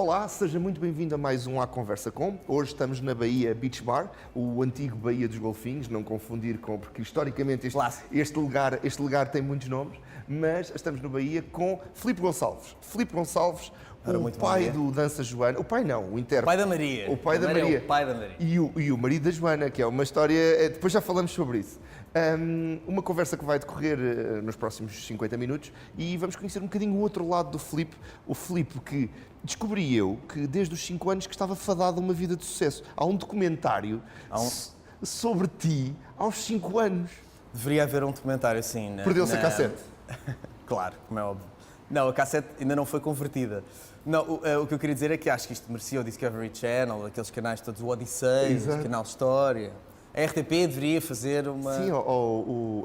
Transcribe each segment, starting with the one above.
Olá, seja muito bem-vindo a mais um À Conversa Com. Hoje estamos na Bahia Beach Bar, o antigo Bahia dos Golfinhos, não confundir com, porque historicamente este lugar tem muitos nomes, mas estamos na Bahia com Filipe Gonçalves. Filipe Gonçalves, o pai do Dança Joana, o pai não, o intérprete. O pai da Maria. O pai da Maria. É o pai da Maria. E o marido da Joana, que é uma história, depois já falamos sobre isso. Uma conversa que vai decorrer nos próximos 50 minutos e vamos conhecer um bocadinho o outro lado do Filipe. O Filipe que descobri eu que desde os 5 anos que estava fadado a uma vida de sucesso. Há um documentário sobre ti aos 5 anos. Deveria haver um documentário assim. Perdeu-se a cassete. Claro, como é óbvio. Não, a cassete ainda não foi convertida. Não, o que eu queria dizer é que acho que isto merecia o Discovery Channel, aqueles canais todos, o Odisseia, o Canal História. A RTP deveria fazer uma... Sim,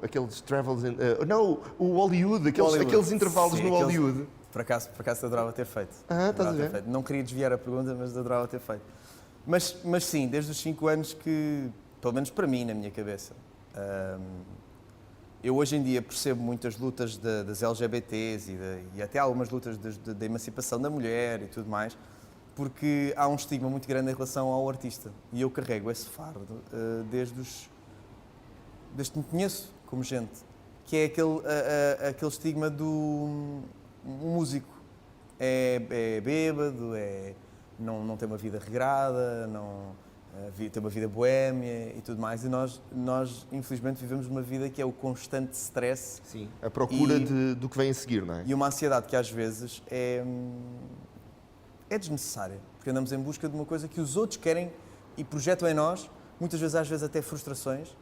aqueles travels... não, o Hollywood, aqueles intervalos no Hollywood. Por acaso adorava ter feito. Estás a ver? Não queria desviar a pergunta, mas adorava ter feito. Mas sim, desde os 5 anos que, pelo menos para mim, na minha cabeça, eu hoje em dia percebo muitas lutas das LGBTs e até algumas lutas da emancipação da mulher e tudo mais, porque há um estigma muito grande em relação ao artista. E eu carrego esse fardo desde que me conheço como gente, que é aquele estigma do músico. É bêbado, não tem uma vida regrada, tem uma vida boémia e tudo mais. E nós, infelizmente, vivemos uma vida que é o constante stress. Sim, a procura do que vem a seguir, não é? E uma ansiedade que às vezes é desnecessária, porque andamos em busca de uma coisa que os outros querem e projetam em nós, muitas vezes, às vezes até frustrações,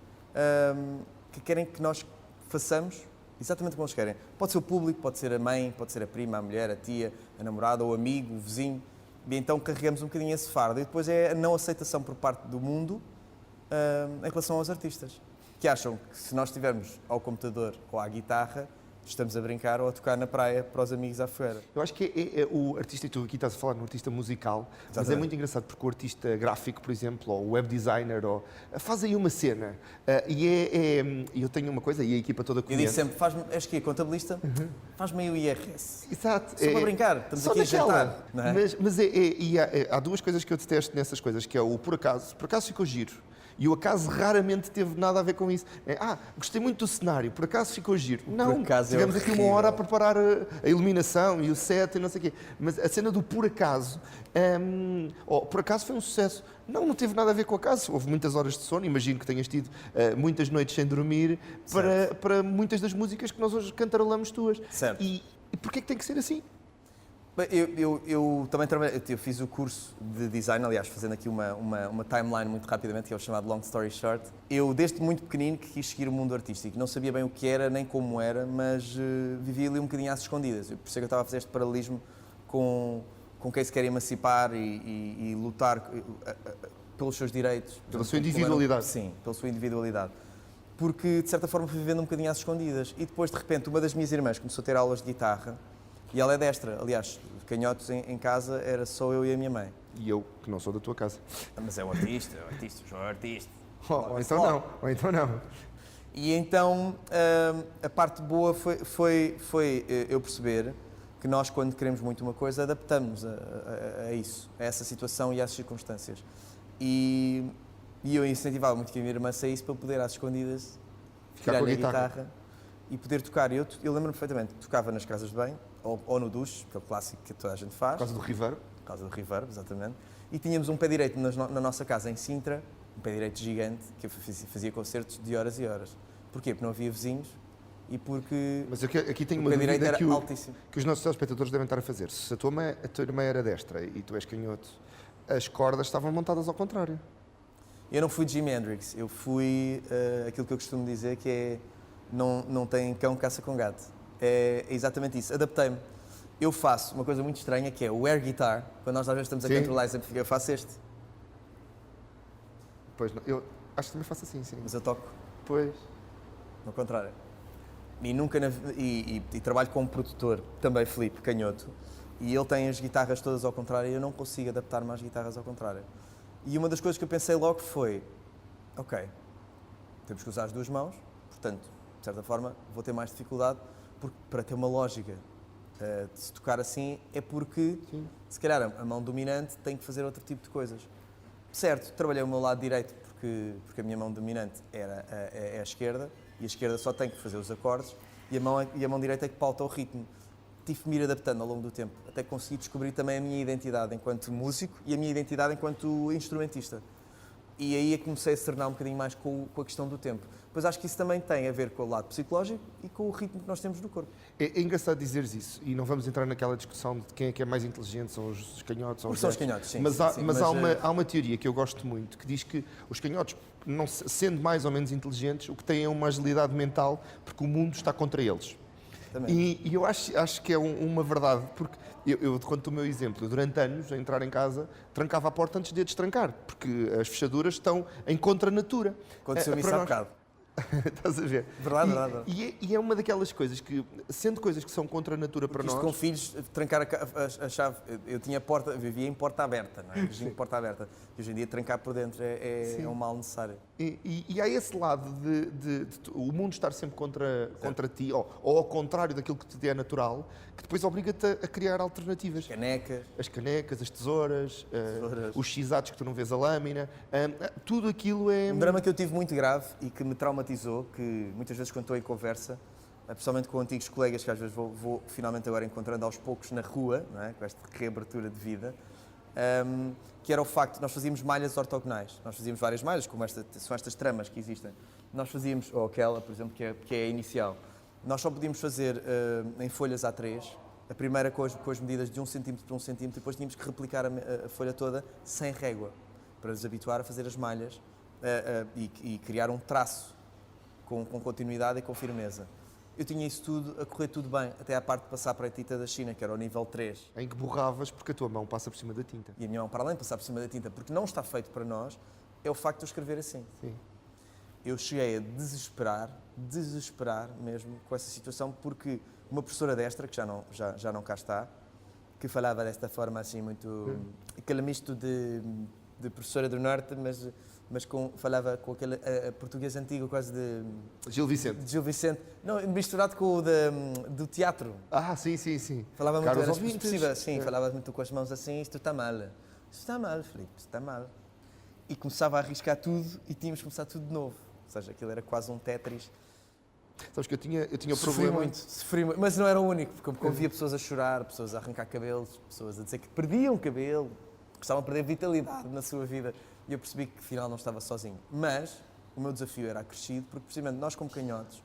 que querem que nós façamos exatamente como eles querem. Pode ser o público, pode ser a mãe, pode ser a prima, a mulher, a tia, a namorada, o amigo, o vizinho. E então carregamos um bocadinho esse fardo. E depois é a não aceitação por parte do mundo em relação aos artistas, que acham que se nós estivermos ao computador ou à guitarra, estamos a brincar ou a tocar na praia para os amigos à fogueira. Eu acho que é o artista, e tu aqui estás a falar no artista musical, mas é muito engraçado porque o artista gráfico, por exemplo, ou o web designer, faz aí uma cena. E eu tenho uma coisa, e a equipa toda conhece. Eu digo sempre, és que contabilista? Faz-me aí o IRS. Exato. Só para brincar, estamos aqui a jantar. Não é? Mas há duas coisas que eu detesto nessas coisas, que é o por acaso ficou giro. E o acaso raramente teve nada a ver com isso. Gostei muito do cenário, por acaso ficou giro. Não, tivemos aqui uma hora a preparar a iluminação e o set e não sei o quê. Mas a cena do por acaso, por acaso foi um sucesso. Não teve nada a ver com o acaso. Houve muitas horas de sono, imagino que tenhas tido muitas noites sem dormir para muitas das músicas que nós hoje cantarolamos tuas. Certo. E porquê que tem que ser assim? Bem, eu também eu fiz o curso de design, aliás, fazendo aqui uma timeline muito rapidamente, que é o chamado Long Story Short. Eu, desde muito pequenino, que quis seguir o mundo artístico. Não sabia bem o que era, nem como era, mas vivia ali um bocadinho às escondidas. Por isso é que eu estava a fazer este paralelismo com quem se quer emancipar e lutar pelos seus direitos. Pela sua individualidade. Sim, pela sua individualidade. Porque, de certa forma, fui vivendo um bocadinho às escondidas. E depois, de repente, uma das minhas irmãs começou a ter aulas de guitarra. E ela é destra. Aliás, canhotos em casa era só eu e a minha mãe. E eu, que não sou da tua casa. Mas é um artista, o João é artista. Ou então não. E então, a parte boa foi eu perceber que nós, quando queremos muito uma coisa, adaptamos a isso, a essa situação e às circunstâncias. E eu incentivava muito que a minha irmã saísse para poder, às escondidas, tirar a guitarra e poder tocar. Eu lembro-me perfeitamente que tocava nas casas de banho, ou no duche, que é o clássico que toda a gente faz. Por causa do reverb? Por causa do reverb, exatamente. E tínhamos um pé direito na nossa casa em Sintra, um pé direito gigante, que fazia concertos de horas e horas. Porquê? Porque não havia vizinhos e porque mas aqui tenho uma dúvida que os nossos telespectadores devem estar a fazer. Se a tua irmã era destra e tu és canhoto, as cordas estavam montadas ao contrário. Eu não fui de Jimi Hendrix, eu fui aquilo que eu costumo dizer que é não tem cão caça com gato. É exatamente isso, adaptei-me. Eu faço uma coisa muito estranha que é o air guitar, quando nós às vezes estamos a controlar e eu faço este. Pois não, eu acho que também faço assim, sim. Mas eu toco. Pois. Ao contrário. E nunca e trabalho com um produtor, também Filipe, canhoto, e ele tem as guitarras todas ao contrário e eu não consigo adaptar-me às guitarras ao contrário. E uma das coisas que eu pensei logo foi, ok, temos que usar as duas mãos, portanto, de certa forma, vou ter mais dificuldade, porque para ter uma lógica se tocar assim, é porque, se calhar, a mão dominante tem que fazer outro tipo de coisas. Certo, trabalhei o meu lado direito porque a minha mão dominante é a esquerda, e a esquerda só tem que fazer os acordes, e a mão direita é que pauta o ritmo. Tive que me ir adaptando ao longo do tempo, até consegui descobrir também a minha identidade enquanto músico e a minha identidade enquanto instrumentista. E aí é que comecei a serenar um bocadinho mais com a questão do tempo. Pois acho que isso também tem a ver com o lado psicológico e com o ritmo que nós temos no corpo. É engraçado dizeres isso, e não vamos entrar naquela discussão de quem é que é mais inteligente, são os canhotos ou os São os destros. canhotos, sim. Mas, sim, mas há uma teoria que eu gosto muito, que diz que os canhotos, não sendo mais ou menos inteligentes, o que têm é uma agilidade mental, porque o mundo está contra eles. E eu acho que é uma verdade, porque eu conto o meu exemplo. Durante anos, a entrar em casa, trancava a porta antes de a destrancar, porque as fechaduras estão em contra-natura. Aconteceu-me isso há bocado. Estás a ver? Verdade, verdade. E é uma daquelas coisas que, sendo coisas que são contra a natura para nós... Com filhos, trancar a chave... Eu tinha porta, vivia em porta aberta, não é? Vivia em porta aberta. E hoje em dia, trancar por dentro é um mal necessário. E há esse lado de o mundo estar sempre contra ti, ou ao contrário daquilo que te é natural, que depois obriga-te a criar alternativas. As canecas, as tesouras, os xizados que tu não vês a lâmina, tudo aquilo é... Um drama que eu tive muito grave e que me traumatizou, que muitas vezes quando estou em conversa, principalmente com antigos colegas que às vezes vou finalmente agora encontrando aos poucos na rua, não é? Com esta reabertura de vida, que era o facto de nós fazíamos malhas ortogonais. Nós fazíamos várias malhas, como são estas tramas que existem. Nós fazíamos, ou aquela, por exemplo, que é a inicial. Nós só podíamos fazer em folhas A3, a primeira com as medidas de 1 cm por 1 cm, e depois tínhamos que replicar a folha toda sem régua, para nos habituar a fazer as malhas e criar um traço com continuidade e com firmeza. Eu tinha isso tudo, a correr tudo bem, até à parte de passar para a tinta da China, que era o nível 3. Em que borravas porque a tua mão passa por cima da tinta. E a minha mão, para além de passar por cima da tinta, porque não está feito para nós, é o facto de eu escrever assim. Sim. Eu cheguei a desesperar mesmo com essa situação, porque uma professora destra, que já não cá está, que falava desta forma assim muito... Aquele misto de professora do Norte, mas falava com aquele português antigo, quase de... Gil Vicente. De Gil Vicente. Não, misturado com o do teatro. Sim. Falava muito, Caros era ouvintes. expressiva, sim, falava muito com as mãos assim, isto está mal. Isto está mal, Filipe, isto está mal. E começava a arriscar tudo e tínhamos que começar tudo de novo. Ou seja, aquilo era quase um Tetris. Sabes que eu tinha o Sofri problema... muito, mas não era o único, porque ouvia pessoas a chorar, pessoas a arrancar cabelos, pessoas a dizer que perdiam cabelo, que estavam a perder vitalidade na sua vida. E eu percebi que afinal não estava sozinho. Mas o meu desafio era acrescido, porque precisamente nós como canhotos,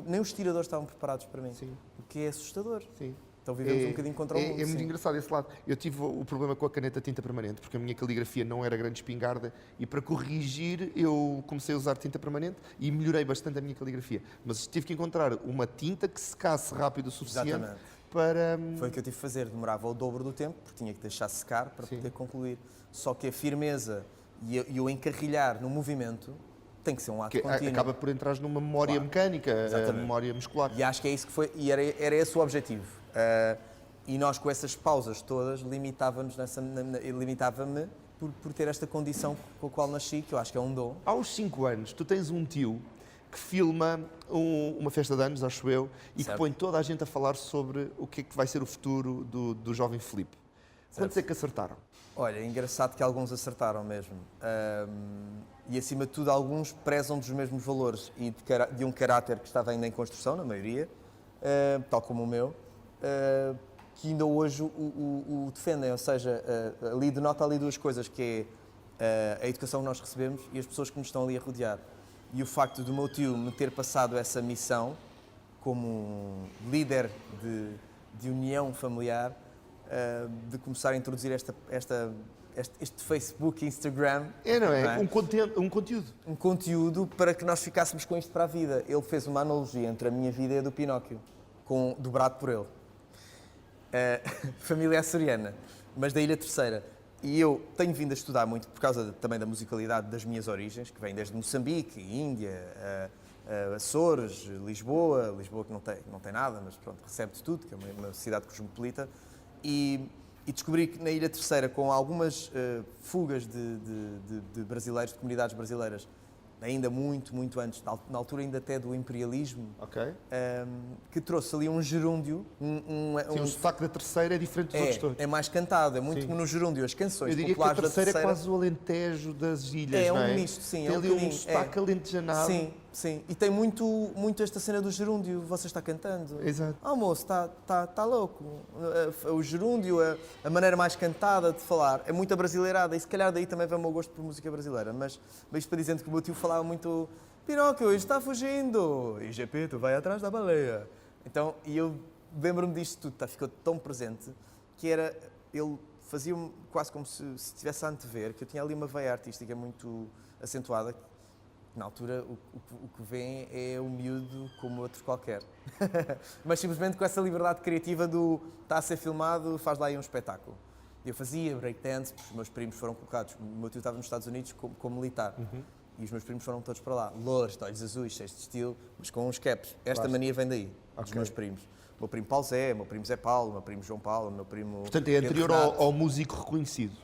nem os tiradores estavam preparados para mim. Sim. O que é assustador. Sim. Então vivemos um bocadinho contra o mundo. É muito engraçado esse lado. Eu tive o problema com a caneta tinta permanente, porque a minha caligrafia não era grande espingarda, e para corrigir eu comecei a usar tinta permanente e melhorei bastante a minha caligrafia. Mas tive que encontrar uma tinta que secasse rápido o suficiente. Exatamente. Para... Foi o que eu tive que fazer, demorava o dobro do tempo, porque tinha que deixar secar para poder concluir. Só que a firmeza e o encarrilhar no movimento tem que ser um ato contínuo. Acaba por entrar numa memória mecânica, a memória muscular. E acho que é isso que foi, e era esse o objetivo. E nós com essas pausas todas limitava-me por ter esta condição com a qual nasci, que eu acho que é um dom. Aos 5 anos, tu tens um tio que filma uma festa de anos, acho eu, e que põe toda a gente a falar sobre o que é que vai ser o futuro do jovem Filipe. Quantos é que acertaram? Olha, é engraçado que alguns acertaram mesmo. E acima de tudo, alguns prezam dos mesmos valores e de um caráter que estava ainda em construção, na maioria, tal como o meu, que ainda hoje o defendem. Ou seja, ali denota ali duas coisas, que é a educação que nós recebemos e as pessoas que nos estão ali a rodear. E o facto do meu tio me ter passado essa missão como um líder de união familiar, de começar a introduzir este Facebook e Instagram. Não é? Um conteúdo. Um conteúdo para que nós ficássemos com isto para a vida. Ele fez uma analogia entre a minha vida e a do Pinóquio, dobrado por ele. Família açoriana, mas da Ilha Terceira. E eu tenho vindo a estudar muito por causa também da musicalidade das minhas origens, que vem desde Moçambique, Índia, Açores, Lisboa que não tem nada, mas pronto, recebe de tudo, que é uma cidade cosmopolita. E descobri que na Ilha Terceira, com algumas fugas de brasileiros, de comunidades brasileiras, ainda muito antes, na altura ainda até do imperialismo, Ok. que trouxe ali um gerúndio, Sim, o sotaque da terceira é diferente dos outros todos. é mais cantado, é muito Sim. como no gerúndio, as canções Eu diria que a populares da terceira é terceira... quase o Alentejo das ilhas, É não é? um misto, sim, Tem é um ali um bocadinho, sotaque alentejanado. Sim. E tem muito esta cena do gerúndio, você está cantando. Exato. Ah, moço, está louco. O gerúndio, a maneira mais cantada de falar, é muito abrasileirada. E se calhar daí também vem o meu gosto por música brasileira. Mas isto para dizer que o meu tio falava muito Pinóquio, está fugindo. E GP, tu vai atrás da baleia. Então, e eu lembro-me disto tudo, ficou tão presente, que era, ele fazia-me quase como se estivesse a antever, que eu tinha ali uma veia artística muito acentuada. Na altura, o que vem é o miúdo como outro qualquer. Mas simplesmente com essa liberdade criativa do está a ser filmado, faz lá aí um espetáculo. Eu fazia breakdance, os meus primos foram colocados. O meu tio estava nos Estados Unidos como militar. E os meus primos foram todos para lá. Louros, de olhos azuis, cheios de estilo, mas com uns caps. Esta mania vem daí, dos meus primos. O meu primo Paulo Zé, o meu primo Zé Paulo, o meu primo João Paulo, o meu primo... Portanto, é anterior ao músico reconhecido.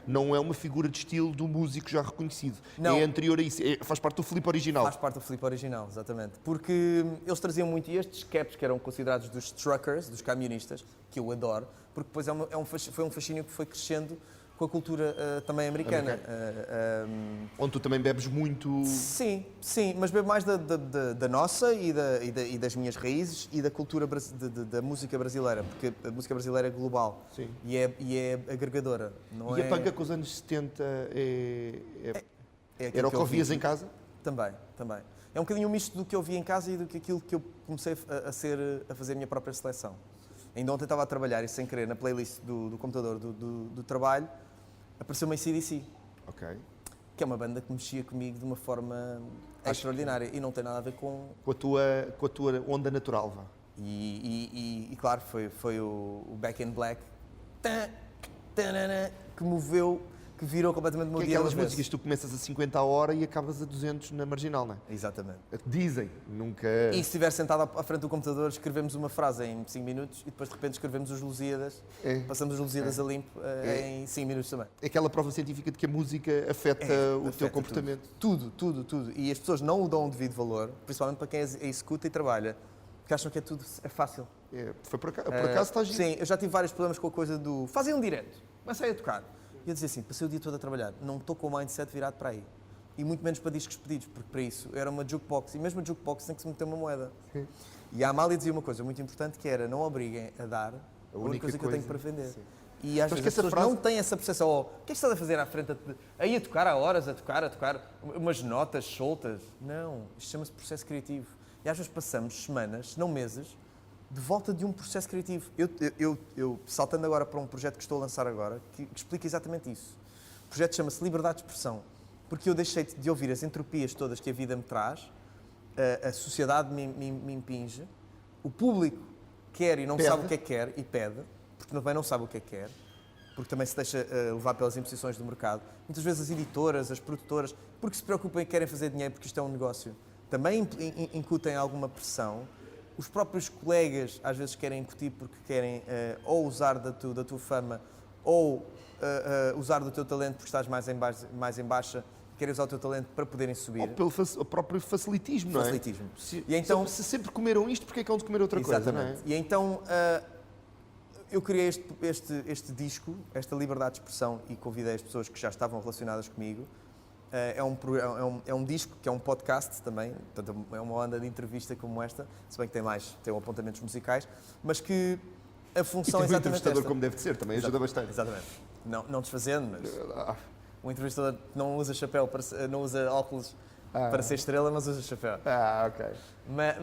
Não é uma figura de estilo do músico já reconhecido. Não. É anterior a isso. Faz parte do Filipe original. Faz parte do Filipe original, exatamente. Porque eles traziam muito estes caps que eram considerados dos truckers, dos camionistas, que eu adoro, porque depois foi um fascínio que foi crescendo com a cultura também americana. Onde tu também bebes muito... Sim, mas bebo mais da nossa e das minhas raízes e da cultura da música brasileira, porque a música brasileira é global. Sim. E é agregadora. Não E é... a panga com os anos 70 aquilo era o que eu ouvias vi. em casa? Também. É um bocadinho um misto do que eu vi em casa e do que aquilo que eu comecei a fazer a minha própria seleção. Ainda ontem estava a trabalhar e sem querer na playlist do computador do trabalho apareceu uma AC/DC, Ok. que é uma banda que mexia comigo de uma forma extraordinária e não tem nada a ver com... Com a tua onda natural, vá. E claro, foi o Back in Black que moveu, que virou completamente o meu Que é dia. aquelas músicas que tu começas a 50 a hora e acabas a 200 na marginal, não é? Exatamente. Dizem, nunca... E se estiver sentado à frente do computador, escrevemos uma frase em 5 minutos e depois de repente escrevemos os Lusíadas, passamos os Lusíadas a limpo em 5 minutos também. É aquela prova científica de que a música afeta o teu comportamento. Tudo. E as pessoas não o dão o devido valor, principalmente para quem a executa e trabalha, porque acham que é fácil. Foi por acaso está giro. Sim, eu já tive vários problemas com a coisa do fazem um direto, comecei a tocar. E eu dizia assim, passei o dia todo a trabalhar, não estou com o mindset virado para aí. E muito menos para discos pedidos, porque para isso era uma jukebox, e mesmo a jukebox tem que se meter uma moeda. Sim. E a Amália dizia uma coisa muito importante, que era, não obriguem a dar a única coisa que eu tenho para vender. Sim. E às vezes as pessoas não têm essa percepção, o que é que estás a fazer à frente, aí a tocar há horas, a tocar, umas notas soltas. Não, isto chama-se processo criativo. E às vezes passamos semanas, se não meses, de volta de um processo criativo. Eu saltando agora para um projeto que estou a lançar agora, que explica exatamente isso. O projeto chama-se Liberdade de Expressão, porque eu deixei de ouvir as entropias todas que a vida me traz, a sociedade me impinge, o público quer e não sabe o que é que quer e pede, porque também não sabe o que é que quer, porque também se deixa levar pelas imposições do mercado. Muitas vezes as editoras, as produtoras, porque se preocupam e querem fazer dinheiro porque isto é um negócio, também incutem alguma pressão. Os próprios colegas às vezes querem incutir porque querem ou usar da tua fama ou usar do teu talento porque estás mais em baixa, querem usar o teu talento para poderem subir. Ou pelo próprio facilitismo, não é? Facilitismo. E então, se sempre comeram isto, porque é que hão de comer outra coisa, não é? E então eu criei este disco, esta liberdade de expressão, e convidei as pessoas que já estavam relacionadas comigo. É um disco que é um podcast também, portanto é uma onda de entrevista como esta, se bem que tem apontamentos musicais, mas que a função é exatamente esta. E tem um entrevistador como deve de ser, também ajuda bastante. Exatamente. Não desfazendo, mas um entrevistador não usa chapéu, não usa óculos para ser estrela, mas usa chapéu. Ok.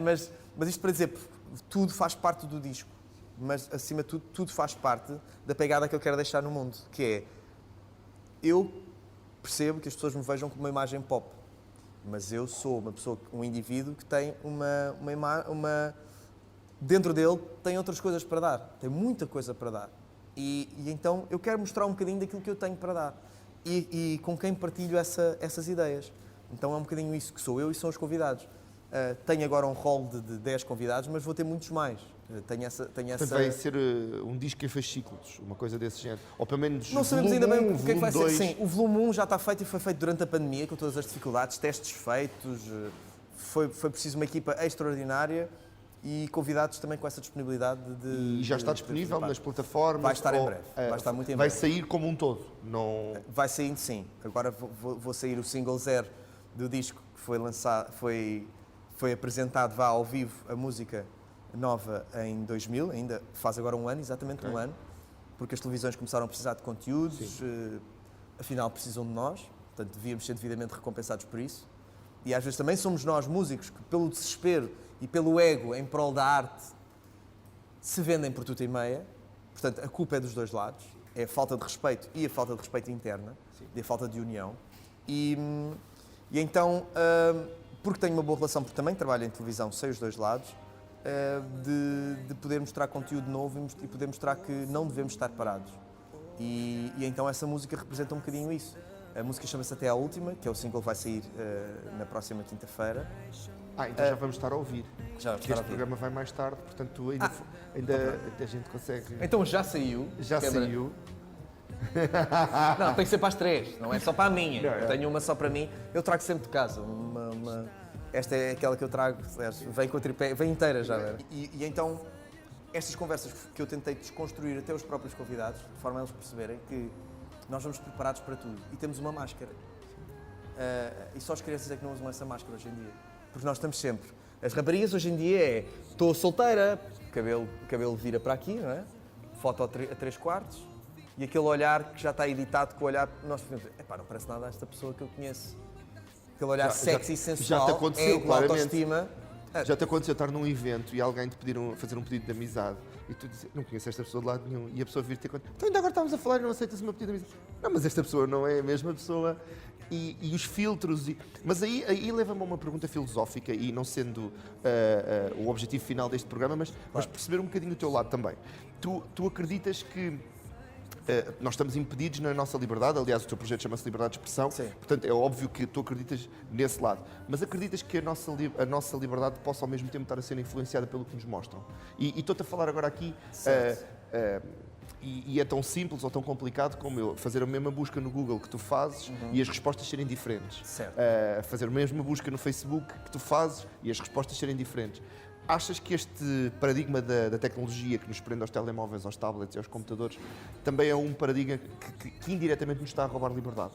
Mas isto para dizer, tudo faz parte do disco, mas acima de tudo faz parte da pegada que eu quero deixar no mundo, que é, eu percebo que as pessoas me vejam como uma imagem pop, mas eu sou uma pessoa, um indivíduo que tem dentro dele tem outras coisas para dar, tem muita coisa para dar. E então eu quero mostrar um bocadinho daquilo que eu tenho para dar e com quem partilho essas ideias. Então é um bocadinho isso que sou eu e são os convidados. Tenho agora um rol de 10 convidados, mas vou ter muitos mais. Portanto, vai ser um disco em fascículos, uma coisa desse género. Ou pelo menos não sabemos ainda bem o que é que vai volume ser. 2. Sim, o volume 1 já está feito e foi feito durante a pandemia, com todas as dificuldades, testes feitos. Foi preciso uma equipa extraordinária e convidados também com essa disponibilidade de... E já está disponível nas plataformas? Vai estar em breve. Vai estar muito em vai breve. sair como um todo? Não... Vai saindo, sim. Agora vou sair o single 0 do disco que foi lançado, foi apresentado ao vivo, a música nova em 2000, ainda faz agora um ano, exatamente um ano, porque as televisões começaram a precisar de conteúdos, afinal precisam de nós, portanto devíamos ser devidamente recompensados por isso. E às vezes também somos nós, músicos, que pelo desespero e pelo ego em prol da arte se vendem por tudo e meia. Portanto, a culpa é dos dois lados. É a falta de respeito e a falta de respeito interna, e a falta de união. E então, porque tenho uma boa relação, porque também trabalho em televisão, sei os dois lados, de poder mostrar conteúdo novo e poder mostrar que não devemos estar parados. E então essa música representa um bocadinho isso. A música chama-se Até à Última, que é o single que vai sair na próxima quinta-feira. Então já vamos estar a ouvir. Já Porque este programa vai mais tarde, portanto ainda a gente consegue... Então já saiu. Já saiu. Não, tem que ser para as 3, não é só para a minha. Eu tenho uma só para mim. Eu trago sempre de casa. Esta é aquela que eu trago, vem com a tripé, vem inteira já. E então, estas conversas que eu tentei desconstruir até os próprios convidados, de forma a eles perceberem que nós vamos preparados para tudo e temos uma máscara. E só as crianças é que não usam essa máscara hoje em dia. Porque nós estamos sempre. As raparigas hoje em dia estou solteira, cabelo vira para aqui, não é? Foto a 3/4 e aquele olhar que já está editado com o olhar. Nós podemos dizer, não parece nada a esta pessoa que eu conheço. Aquele olhar sexy e sensual. Já te aconteceu, com claramente. autoestima. Já te aconteceu estar num evento e alguém te fazer um pedido de amizade e tu dizes, não conheço esta pessoa de lado nenhum, e a pessoa vir ter conta, então ainda agora estávamos a falar e não aceitas o meu pedido de amizade. Não, mas esta pessoa não é a mesma pessoa. E os filtros. Mas aí leva-me a uma pergunta filosófica, e não sendo o objetivo final deste programa, mas perceber um bocadinho o teu lado também. Tu acreditas que nós estamos impedidos na nossa liberdade, aliás o teu projeto chama-se Liberdade de Expressão, Sim. portanto é óbvio que tu acreditas nesse lado, mas acreditas que a nossa liberdade possa ao mesmo tempo estar a ser influenciada pelo que nos mostram? E estou-te a falar agora aqui, e é tão simples ou tão complicado como eu fazer a mesma busca no Google que tu fazes e as respostas serem diferentes. Certo. Fazer a mesma busca no Facebook que tu fazes e as respostas serem diferentes. Achas que este paradigma da tecnologia que nos prende aos telemóveis, aos tablets e aos computadores também é um paradigma que indiretamente nos está a roubar liberdade?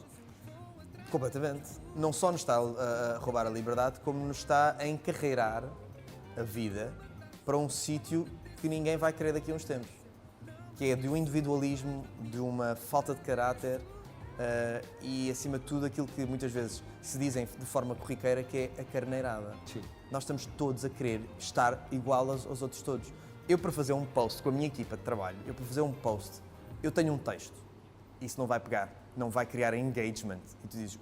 Completamente. Não só nos está a roubar a liberdade, como nos está a encarreirar a vida para um sítio que ninguém vai querer daqui a uns tempos. Que é de um individualismo, de uma falta de caráter e, acima de tudo, aquilo que muitas vezes se dizem de forma corriqueira, que é a carneirada. Sim. Nós estamos todos a querer estar igual aos outros todos. Eu, para fazer um post com a minha equipa de trabalho, eu tenho um texto. Isso não vai pegar, não vai criar engagement. E tu dizes,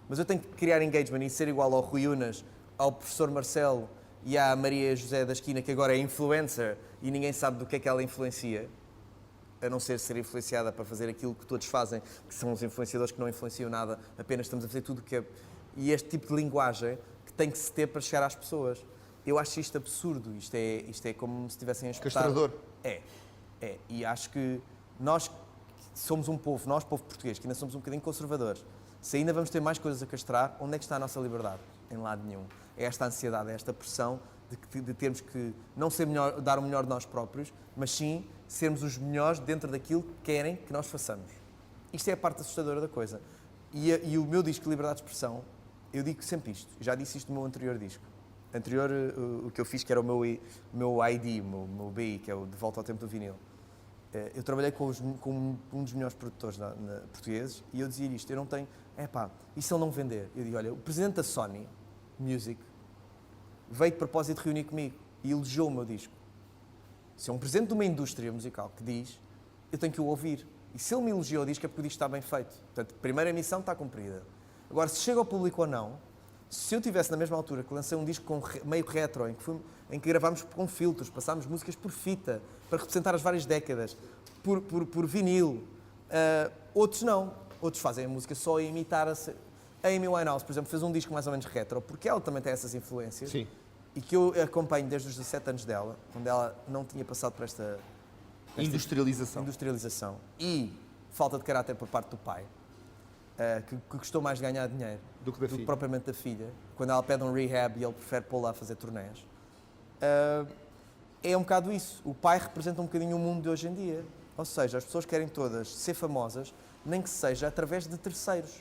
mas eu tenho que criar engagement e ser igual ao Rui Unas, ao professor Marcelo e à Maria José da Esquina, que agora é influencer e ninguém sabe do que é que ela influencia, a não ser influenciada para fazer aquilo que todos fazem, que são os influenciadores que não influenciam nada, apenas estamos a fazer tudo o que é... E este tipo de linguagem que tem que se ter para chegar às pessoas. Eu acho isto absurdo, isto é como se estivessem a espetar... Castrador. É. E acho que nós somos um povo, nós, povo português, que ainda somos um bocadinho conservadores, se ainda vamos ter mais coisas a castrar, onde é que está a nossa liberdade? Em lado nenhum. É esta ansiedade, é esta pressão de termos que não ser melhor, dar o melhor de nós próprios, mas sim sermos os melhores dentro daquilo que querem que nós façamos. Isto é a parte assustadora da coisa. E o meu disco Liberdade de Expressão, eu digo sempre isto, já disse isto no meu anterior disco. O que eu fiz, que era o meu ID, o meu BI, que é o De Volta ao Tempo do Vinil. Eu trabalhei com um dos melhores produtores portugueses e eu dizia isto, eu não tenho... e se ele não vender? Eu digo, olha, o presidente da Sony Music veio de propósito reunir comigo e elogiou o meu disco. Se é um presidente de uma indústria musical que diz, eu tenho que o ouvir. E se ele me elogiou o disco é porque o disco está bem feito. Portanto, a primeira missão está cumprida. Agora, se chega ao público ou não, se eu tivesse na mesma altura que lancei um disco meio retro, em que gravámos com filtros, passámos músicas por fita, para representar as várias décadas, por vinil, outros não. Outros fazem a música só a imitar A Amy Winehouse, por exemplo, fez um disco mais ou menos retro, porque ela também tem essas influências. Sim. E que eu acompanho desde os 17 anos dela, quando ela não tinha passado por esta industrialização e falta de caráter por parte do pai, que gostou mais de ganhar dinheiro do que propriamente da filha. Quando ela pede um rehab e ele prefere pô-la a fazer turnés. É um bocado isso. O pai representa um bocadinho o mundo de hoje em dia. Ou seja, as pessoas querem todas ser famosas, nem que seja através de terceiros.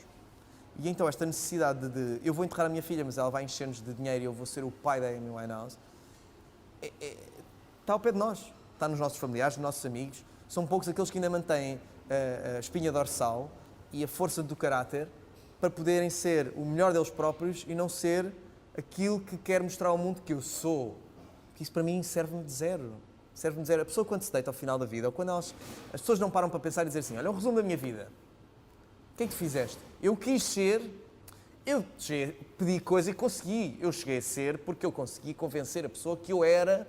E então esta necessidade de eu vou enterrar a minha filha, mas ela vai encher-nos de dinheiro e eu vou ser o pai da Amy Winehouse, está ao pé de nós. Está nos nossos familiares, nos nossos amigos. São poucos aqueles que ainda mantêm a espinha dorsal e a força do caráter para poderem ser o melhor deles próprios e não ser aquilo que quer mostrar ao mundo que eu sou. Que isso para mim serve-me de zero. Serve-me de zero. A pessoa quando se deita ao final da vida, ou quando as pessoas não param para pensar e dizer assim, olha, um resumo da minha vida. O que é que tu fizeste? Eu quis ser, pedi coisa e consegui. Eu cheguei a ser porque eu consegui convencer a pessoa que eu era.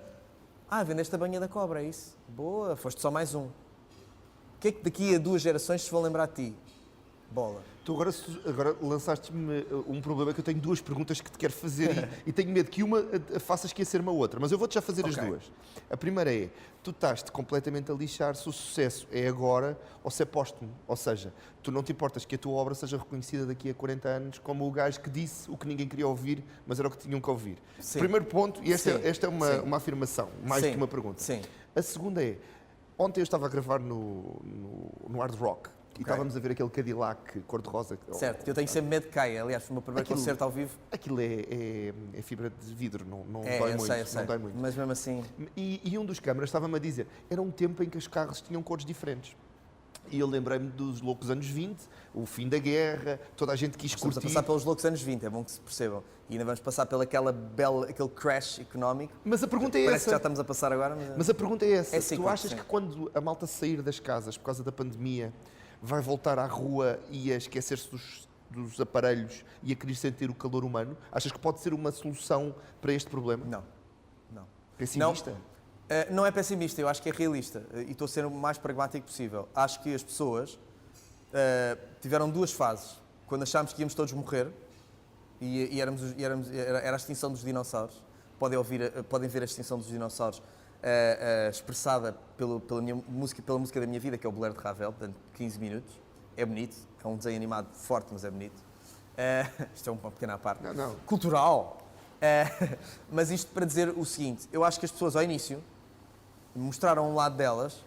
Vendeste a banha da cobra, é isso? Boa, foste só mais um. O que é que daqui a 2 gerações se vão lembrar de ti? Bola. Tu agora lançaste-me um problema que eu tenho 2 perguntas que te quero fazer e tenho medo que uma faça esquecer uma outra, mas eu vou-te já fazer as 2. A primeira é, tu estás-te completamente a lixar se o sucesso é agora ou se é póstumo. Ou seja, tu não te importas que a tua obra seja reconhecida daqui a 40 anos como o gajo que disse o que ninguém queria ouvir, mas era o que tinham que ouvir. Sim. Primeiro ponto, e esta é uma afirmação, mais Sim. do que uma pergunta. Sim. A segunda é, ontem eu estava a gravar no Hard Rock. E estávamos a ver aquele Cadillac cor-de-rosa. Certo, eu tenho sempre medo que caia. Aliás, foi o meu primeiro concerto ao vivo. Aquilo é fibra de vidro, não É, dói eu muito. sei. Não dói muito. Mas mesmo assim... E um dos câmaras estava-me a dizer, era um tempo em que os carros tinham cores diferentes. E eu lembrei-me dos loucos anos 20, o fim da guerra, toda a gente quis Estamos curtir. a passar pelos loucos anos 20, é bom que se percebam. E ainda vamos passar aquele crash económico. Mas a pergunta é Parece que já essa. estamos a passar agora, Mas a pergunta é essa. É Tu cíclico, achas sim. que quando a malta sair das casas por causa da pandemia vai voltar à rua e a esquecer-se dos aparelhos e a querer sentir o calor humano? Achas que pode ser uma solução para este problema? Não. Pessimista? Não é pessimista, eu acho que é realista. E estou a ser o mais pragmático possível. Acho que as pessoas tiveram 2 fases. Quando achámos que íamos todos morrer era a extinção dos dinossauros. Podem ver a extinção dos dinossauros expressada pela música da minha vida, que é o Bolero de Ravel, portanto, 15 minutos. É bonito, é um desenho animado forte, mas é bonito. Isto é uma pequena parte. Não. Cultural. Mas isto para dizer o seguinte, eu acho que as pessoas ao início mostraram um lado delas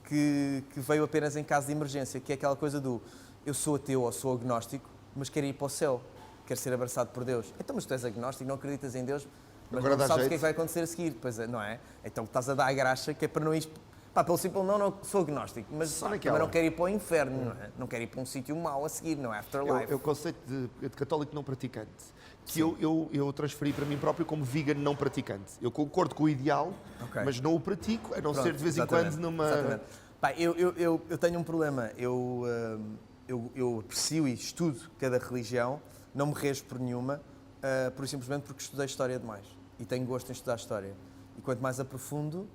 que veio apenas em caso de emergência, que é aquela coisa do eu sou ateu ou sou agnóstico, mas quero ir para o céu, quero ser abraçado por Deus. Então, mas tu és agnóstico, não acreditas em Deus, mas Agora não dá sabes o jeito. que é que vai acontecer a seguir, pois é, não é? Então estás a dar a graxa que é para não ir... pelo simples, não sou agnóstico, mas Só também naquela. não quero ir para o inferno, não é? Não quero ir para um sítio mau a seguir, não é? Afterlife. É o conceito de católico não praticante, que eu transferi para mim próprio como vegan não praticante. Eu concordo com o ideal, mas não o pratico, a não ser de vez em quando numa... Exatamente. Pá, eu tenho um problema. Eu aprecio e estudo cada religião, não me rejo por nenhuma, por simplesmente porque estudei História demais. E tenho gosto em estudar História. E quanto mais aprofundo,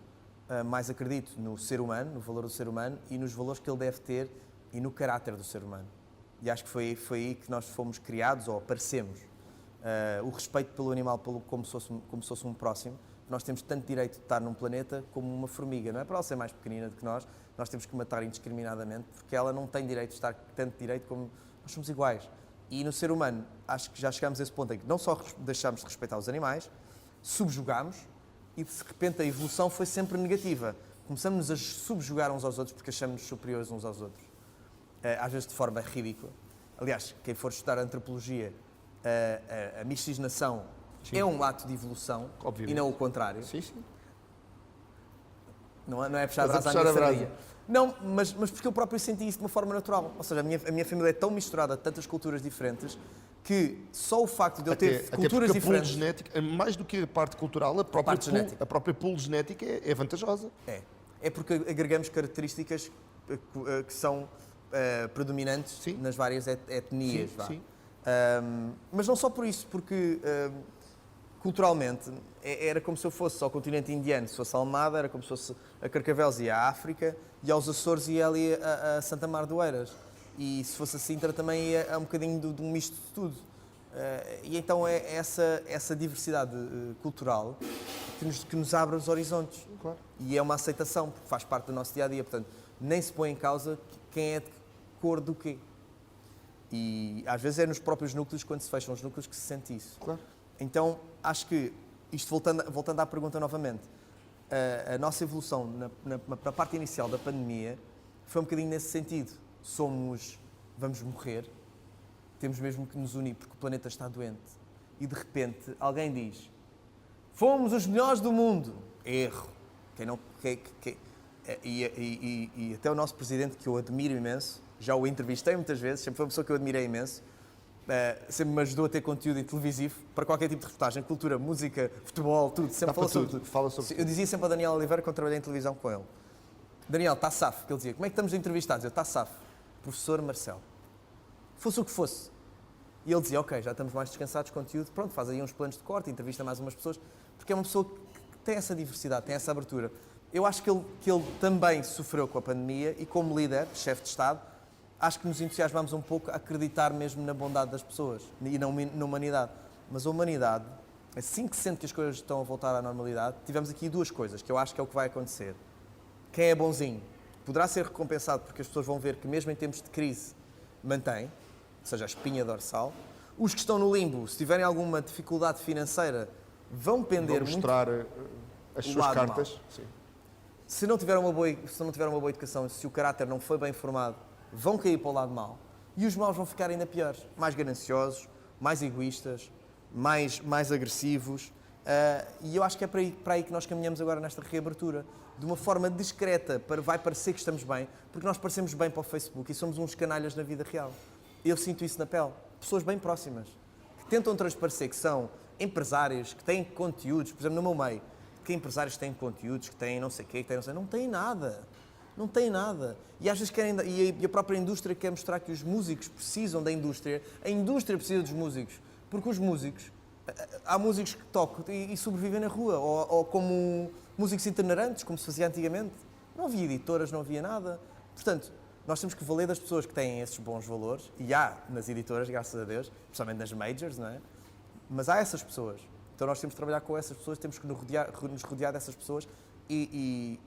mais acredito no ser humano, no valor do ser humano e nos valores que ele deve ter e no caráter do ser humano. E acho que foi aí que nós fomos criados ou aparecemos. O respeito pelo animal como se fosse um próximo. Nós temos tanto direito de estar num planeta como uma formiga. Não é para ela ser mais pequenina do que nós temos que matar indiscriminadamente, porque ela não tem direito de estar tanto direito como nós somos iguais. E no ser humano, acho que já chegamos a esse ponto em que não só deixámos de respeitar os animais, subjugámos e de repente a evolução foi sempre negativa. Começamos a subjugar uns aos outros porque achamos-nos superiores uns aos outros. Às vezes de forma ridícula. Aliás, quem for estudar antropologia, a miscigenação é um ato de evolução. Obviamente. E não o contrário. Sim. Não é puxar a Estás a brasa à minha puxar a sardinha. Não, mas porque eu próprio senti isso de uma forma natural. Ou seja, a minha família é tão misturada de tantas culturas diferentes que só o facto de eu ter culturas até porque a pool diferentes... genética, mais do que a parte cultural, a própria pool genética é vantajosa. É porque agregamos características que são predominantes nas várias etnias. Sim. Mas não só por isso, porque culturalmente era como se eu fosse ao continente indiano, se fosse a Almada, era como se fosse a Carcavelos e a África, e aos Açores e ali a Santa Mar do Eiras. E se fosse a Sintra também é um bocadinho de um misto de tudo. E então é essa diversidade cultural que nos abre os horizontes. Claro. E é uma aceitação, porque faz parte do nosso dia-a-dia. Portanto, nem se põe em causa quem é de cor do quê. E às vezes é nos próprios núcleos, quando se fecham os núcleos, que se sente isso. Claro. Então, acho que, isto voltando à pergunta novamente, a nossa evolução na parte inicial da pandemia foi um bocadinho nesse sentido. Vamos morrer, temos mesmo que nos unir porque o planeta está doente. E de repente alguém diz, fomos os melhores do mundo. Erro. E até o nosso presidente, que eu admiro imenso, já o entrevistei muitas vezes, sempre foi uma pessoa que eu admirei imenso, sempre me ajudou a ter conteúdo televisivo para qualquer tipo de reportagem, cultura, música, futebol, tudo. Sempre falou sobre tudo. Fala sobre Eu tudo. dizia sempre a Daniel Oliveira, quando trabalhei em televisão com ele, Daniel, está safo, que ele dizia, como é que estamos entrevistados? Eu, está safo. Professor Marcelo. Fosse o que fosse. E ele dizia, ok, já estamos mais descansados de conteúdo, pronto, faz aí uns planos de corte, entrevista mais umas pessoas, porque é uma pessoa que tem essa diversidade, tem essa abertura. Eu acho que ele também sofreu com a pandemia e como líder, chefe de Estado, acho que nos entusiasmamos um pouco a acreditar mesmo na bondade das pessoas e na humanidade. Mas a humanidade, assim que sente que as coisas estão a voltar à normalidade, tivemos aqui duas coisas que eu acho que é o que vai acontecer. Quem é bonzinho poderá ser recompensado porque as pessoas vão ver que mesmo em tempos de crise mantém, ou seja, a espinha dorsal. Os que estão no limbo, se tiverem alguma dificuldade financeira, vão pender Vou mostrar as o suas lado cartas. mau. Sim. Se não tiveram uma boa educação, se o caráter não foi bem formado, vão cair para o lado mau. E os maus vão ficar ainda piores. Mais gananciosos, mais egoístas, mais agressivos. E eu acho que é para aí que nós caminhamos agora nesta reabertura. De uma forma discreta, vai parecer que estamos bem, porque nós parecemos bem para o Facebook e somos uns canalhas na vida real. Eu sinto isso na pele. Pessoas bem próximas, que tentam transparecer que são empresários, que têm conteúdos, por exemplo, no meu meio, que empresários que têm conteúdos, que têm não sei o quê, que têm não sei, não têm nada. Não têm nada. E às vezes e a própria indústria quer mostrar que os músicos precisam da indústria, a indústria precisa dos músicos, porque os músicos, há músicos que tocam e sobrevivem na rua, ou como músicos itinerantes, como se fazia antigamente. Não havia editoras, não havia nada. Portanto, nós temos que valer das pessoas que têm esses bons valores, e há nas editoras, graças a Deus, especialmente nas majors, não é? Mas há essas pessoas. Então nós temos que trabalhar com essas pessoas, temos que nos rodear dessas pessoas e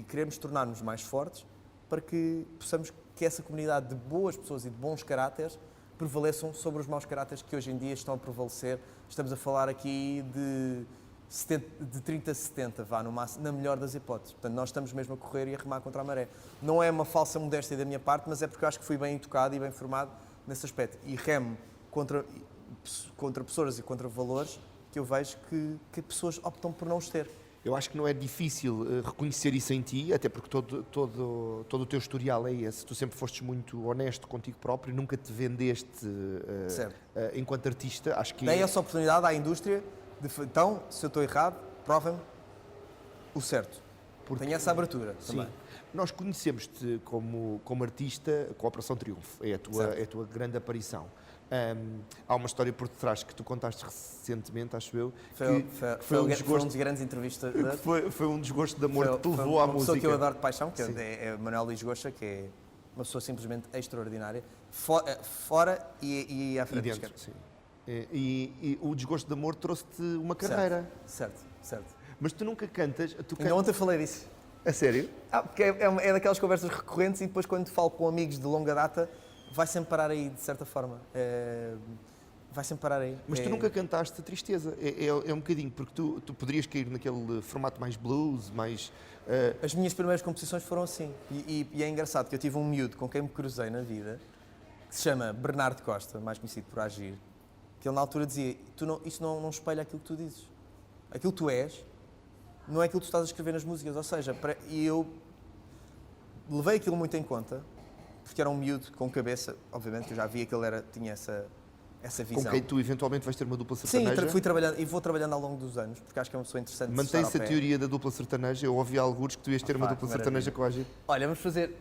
queremos tornar-nos mais fortes para que possamos que essa comunidade de boas pessoas e de bons caráteres prevaleçam sobre os maus caráteres que hoje em dia estão a prevalecer. Estamos a falar aqui de 30 a 70, vá, no máximo, na melhor das hipóteses. Portanto, nós estamos mesmo a correr e a remar contra a maré. Não é uma falsa modéstia da minha parte, mas é porque eu acho que fui bem educado e bem formado nesse aspecto. E remo contra pessoas e contra valores que eu vejo que pessoas optam por não os ter. Eu acho que não é difícil reconhecer isso em ti, até porque todo o teu historial é esse. Tu sempre fostes muito honesto contigo próprio, nunca te vendeste enquanto artista. Acho que dei essa oportunidade à indústria de, então, se eu estou errado, provem-me o certo. Porque tenho essa abertura também. Sim. Nós conhecemos-te como artista com a Operação Triunfo, é a tua grande aparição. Há uma história por detrás que tu contaste recentemente, acho eu, foi um dos grandes entrevistas. Foi um desgosto de amor que te levou à música. Uma pessoa que eu adoro de paixão, que é Manuel Luís Goxa, que é uma pessoa simplesmente extraordinária, fora e à frente. E dentro, sim. E o desgosto de amor trouxe-te uma carreira. Certo. Mas tu nunca cantas... Ainda ontem falei disso. A sério? Porque é daquelas conversas recorrentes e depois quando falo com amigos de longa data, vai sempre parar aí, de certa forma. Vai sempre parar aí. Mas tu nunca cantaste tristeza. É um bocadinho, porque tu poderias cair naquele formato mais blues, mais... As minhas primeiras composições foram assim. E é engraçado que eu tive um miúdo com quem me cruzei na vida, que se chama Bernardo Costa, mais conhecido por Agir, que ele na altura dizia, isto não espelha aquilo que tu dizes. Aquilo que tu és, não é aquilo que tu estás a escrever nas músicas. Ou seja, e eu levei aquilo muito em conta, porque era um miúdo com cabeça, obviamente, eu já via que ele tinha essa visão. Com quem tu eventualmente vais ter uma dupla sertaneja? Sim, fui trabalhando e vou trabalhando ao longo dos anos, porque acho que é uma pessoa interessante. Mantém-se a teoria da dupla sertaneja? Eu ouvi alguns que tu ias ter uma dupla sertaneja com a Agir. Olha, vamos fazer,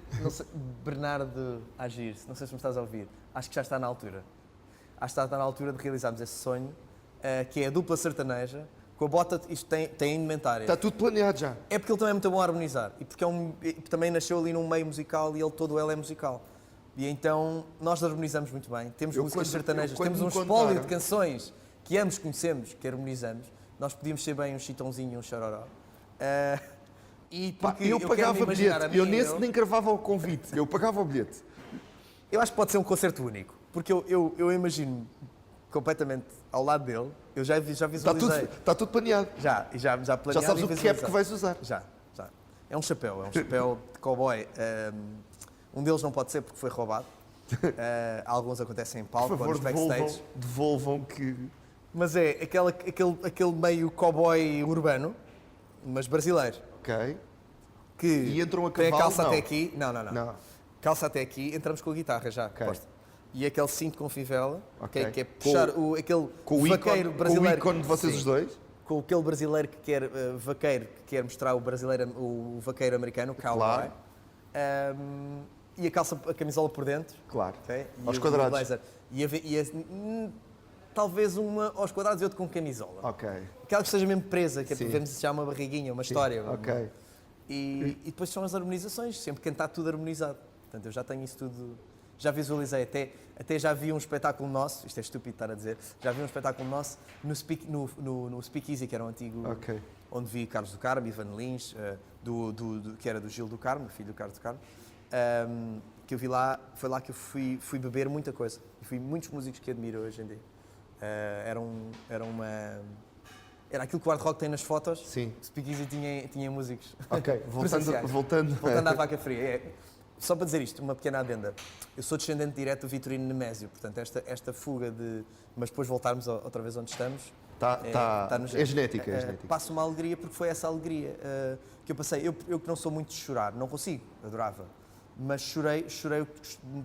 Bernardo Agir, não sei se me estás a ouvir, acho que já está na altura. Acho que está na altura de realizarmos esse sonho, que é a dupla sertaneja, com a bota, isto tem indumentária. Está tudo planeado já. É porque ele também é muito bom a harmonizar e porque também nasceu ali num meio musical e todo ele é musical. E então nós harmonizamos muito bem. Temos músicas sertanejas, quando temos um me espólio contaram- de canções que ambos conhecemos, que harmonizamos. Nós podíamos ser bem um chitãozinho e um chororó. E Pá, porque eu quero pagava me o imaginar bilhete. a mim Eu e nesse ele. nem cravava o convite. Eu pagava o bilhete. Eu acho que pode ser um concerto único, porque eu imagino-me completamente ao lado dele. Eu já visualizei. Está tudo planeado. Já Já planeado sabes e o cap visualizei. que vais usar. Já. É um chapéu de cowboy. Um deles não pode ser porque foi roubado. Alguns acontecem em Por palco ou favor, nos backstage. devolvam que... Mas é aquele meio cowboy urbano, mas brasileiro. Ok. Que E entram a tem a cavalo? calça Não. até aqui. Não. Não. Calça até aqui, entramos com a guitarra já. Ok. posta. E aquele cinto com fivela, Ok. que é puxar aquele vaqueiro brasileiro. Com o ícone de vocês Sim. os dois? Com aquele brasileiro que quer, vaqueiro, que quer mostrar o vaqueiro americano, o cowboy. Claro. E a camisola por dentro. Claro. ok? E Aos o quadrados. blazer. Talvez uma aos quadrados e outra com camisola. Ok. Aquela que esteja mesmo presa, que é Sim. para vermos já uma barriguinha, uma história. Ok. E depois são as harmonizações, sempre cantar tudo harmonizado. Portanto, eu já tenho isso tudo, já visualizei, até já vi um espetáculo nosso, isto é estúpido estar a dizer, já vi um espetáculo nosso no Speakeasy, que era um antigo, Ok. onde vi Carlos do Carmo, Ivan Lins, que era do Gil do Carmo, filho do Carlos do Carmo, que eu vi lá, foi lá que eu fui beber muita coisa. E fui muitos músicos que admiro hoje em dia. Era aquilo que o hard rock tem nas fotos. Sim. Speakeasy tinha músicos. Ok. presenciais. Voltando à vaca fria. Só para dizer isto, uma pequena adenda. Eu sou descendente direto do Vitorino Nemésio, portanto, esta fuga de. Mas depois voltarmos outra vez onde estamos. Tá no é genética, é genética. Passa uma alegria porque foi essa alegria que eu passei. Eu que não sou muito de chorar, não consigo, adorava. Mas chorei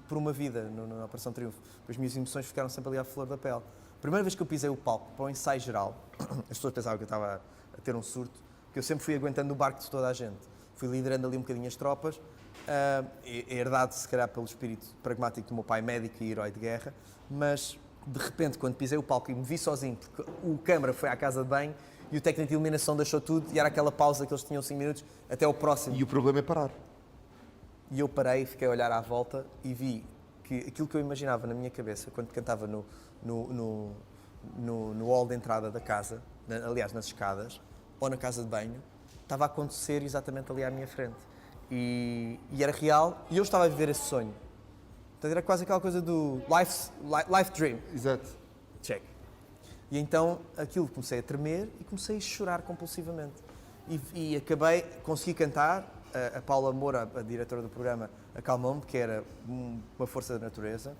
por uma vida na Operação Triunfo. As minhas emoções ficaram sempre ali à flor da pele. A primeira vez que eu pisei o palco para o ensaio geral, as pessoas pensavam que eu estava a ter um surto, porque eu sempre fui aguentando o barco de toda a gente. Fui liderando ali um bocadinho as tropas, herdado se calhar pelo espírito pragmático do meu pai, médico e herói de guerra, mas de repente, quando pisei o palco e me vi sozinho, porque o câmara foi à casa de banho e o técnico de iluminação deixou tudo e era aquela pausa que eles tinham 5 minutos até ao próximo. E o problema é parar. E eu parei, fiquei a olhar à volta e vi que aquilo que eu imaginava na minha cabeça quando cantava no hall de entrada da casa, aliás, nas escadas, ou na casa de banho, estava a acontecer exatamente ali à minha frente. E era real e eu estava a viver esse sonho. Portanto, era quase aquela coisa do life dream. Exato. Check. E então aquilo comecei a tremer e comecei a chorar compulsivamente. E consegui cantar. A Paula Moura, a diretora do programa, acalmou-me, porque era uma força da natureza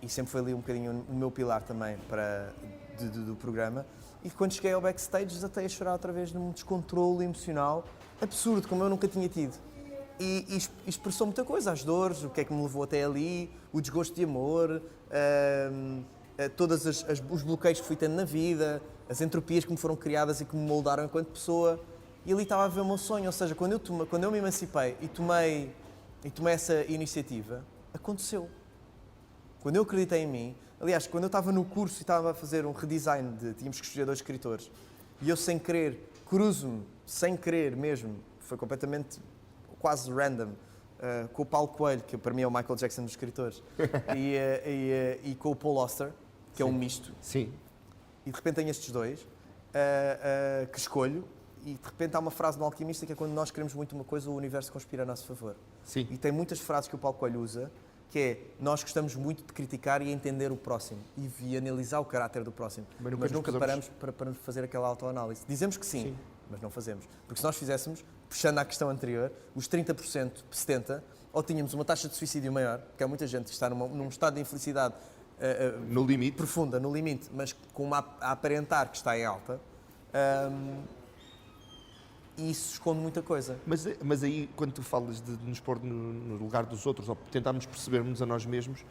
e sempre foi ali um bocadinho o meu pilar também do programa. E quando cheguei ao backstage, desatei a chorar outra vez num descontrole emocional absurdo, como eu nunca tinha tido. E expressou muita coisa, as dores, o que é que me levou até ali, o desgosto de amor, todos os bloqueios que fui tendo na vida, as entropias que me foram criadas e que me moldaram enquanto pessoa. E ali estava a ver o meu sonho, ou seja, quando eu me emancipei e tomei essa iniciativa, aconteceu. Quando eu acreditei em mim, aliás, quando eu estava no curso e estava a fazer um redesign tínhamos que escolher 2 escritores, e eu sem querer, cruzo-me, sem querer mesmo, foi completamente quase random, com o Paulo Coelho, que para mim é o Michael Jackson dos escritores, e com o Paul Auster, que é um misto. Sim. E de repente tenho estes dois, que escolho, e de repente há uma frase no Alquimista que é quando nós queremos muito uma coisa, o universo conspira a nosso favor. Sim. E tem muitas frases que o Paulo Coelho usa, que é, nós gostamos muito de criticar e entender o próximo e analisar o caráter do próximo, mas nunca paramos para fazer aquela autoanálise. Dizemos que sim, mas não fazemos. Porque se nós fizéssemos, puxando à questão anterior, os 30%, 70%, ou tínhamos uma taxa de suicídio maior, porque há muita gente que está num estado de infelicidade No limite. profunda, no limite, mas com uma a aparentar que está em alta, e isso esconde muita coisa. Mas aí, quando tu falas de nos pôr no lugar dos outros, ou tentarmos percebermos a nós mesmos,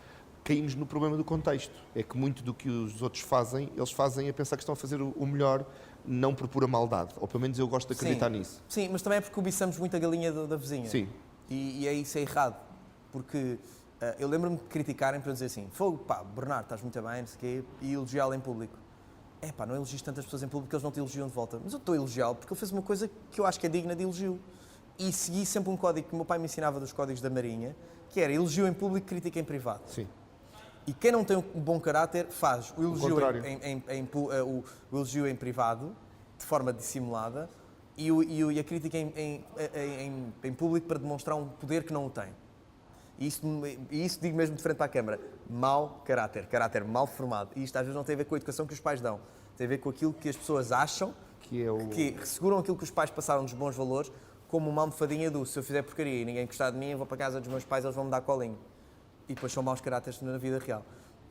caímos no problema do contexto. É que muito do que os outros fazem, eles fazem a pensar que estão a fazer o melhor, não por pura maldade. Ou pelo menos eu gosto de acreditar nisso. Sim, mas também é porque cobiçamos muito a galinha da vizinha. Sim. E isso é errado. Porque eu lembro-me de criticarem para dizer assim, fogo, pá, Bernardo, estás muito bem, não sei o quê, e elogiá-lo em público. É pá, não elogies tantas pessoas em público que eles não te elogiam de volta. Mas eu estou a elogiá-lo porque ele fez uma coisa que eu acho que é digna de elogio. E segui sempre um código que o meu pai me ensinava dos códigos da Marinha, que era elogio em público, crítica em privado. Sim. E quem não tem um bom caráter faz o elogio, contrário. o elogio em privado, de forma dissimulada, e a crítica em público para demonstrar um poder que não o tem. E isso digo mesmo de frente para a câmara. Mau caráter mal formado. E isto às vezes não tem a ver com a educação que os pais dão. Tem a ver com aquilo que as pessoas acham, que seguram aquilo que os pais passaram dos bons valores, como uma almofadinha do se eu fizer porcaria e ninguém gostar de mim, eu vou para a casa dos meus pais, eles vão me dar colinho. E depois são maus caráteres na vida real.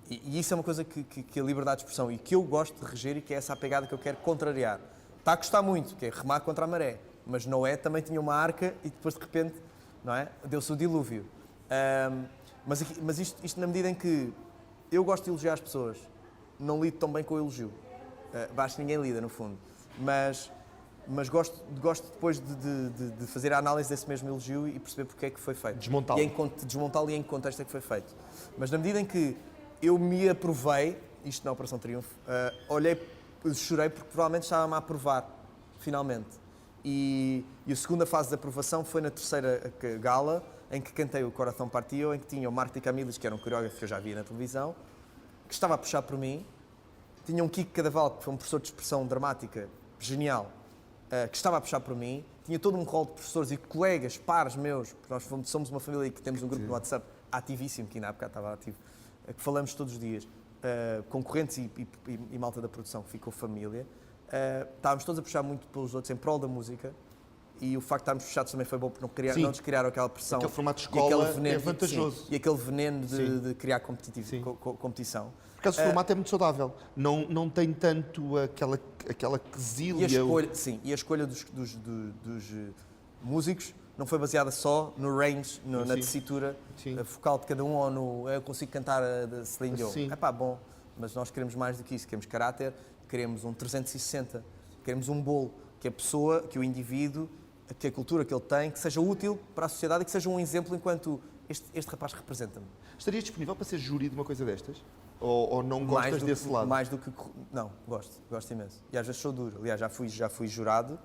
E isso é uma coisa que a liberdade de expressão e que eu gosto de reger e que é essa a pegada que eu quero contrariar. Está a custar muito, que é remar contra a maré. Mas Noé também tinha uma arca e depois de repente, não é? Deu-se o dilúvio. Mas isto na medida em que eu gosto de elogiar as pessoas, não lido tão bem com o elogio. Acho que ninguém lida, no fundo. Mas gosto depois de fazer a análise desse mesmo elogio e perceber porque é que foi feito. Desmontá-lo e em que contexto é que foi feito. Mas na medida em que eu me aprovei, isto na Operação Triunfo, chorei porque provavelmente estava-me a aprovar, finalmente. E a segunda fase da aprovação foi na terceira gala, em que cantei o Coração Partido, em que tinha o Marco de Camilhas, que era um coreógrafo que eu já via na televisão, que estava a puxar por mim. Tinha um Kiko Cadaval, que foi um professor de expressão dramática, genial, que estava a puxar por mim. Tinha todo um rol de professores e colegas, pares meus, porque nós somos uma família que temos um grupo no WhatsApp ativíssimo, que ainda há bocado estava ativo, que falamos todos os dias, concorrentes e malta da produção, que ficou família. Estávamos todos a puxar muito pelos outros em prol da música e o facto de estarmos fechados também foi bom porque não nos criaram aquela pressão. Aquele formato de escola é vantajoso. E aquele veneno de criar competição. Porque esse formato é muito saudável. Não tem tanto aquela quesilha. E a escolha dos músicos não foi baseada só no range, na tessitura vocal de cada um ou no eu consigo cantar a da Celine Dion. É pá, bom, mas nós queremos mais do que isso. Queremos caráter, queremos um 360, queremos um bolo, que a pessoa, que o indivíduo, que a cultura que ele tem, que seja útil para a sociedade e que seja um exemplo enquanto este rapaz representa-me. Estarias disponível para ser júri de uma coisa destas? Ou não gostas desse lado? Mais do que... Não, gosto imenso. E às vezes sou duro. Aliás, já fui jurado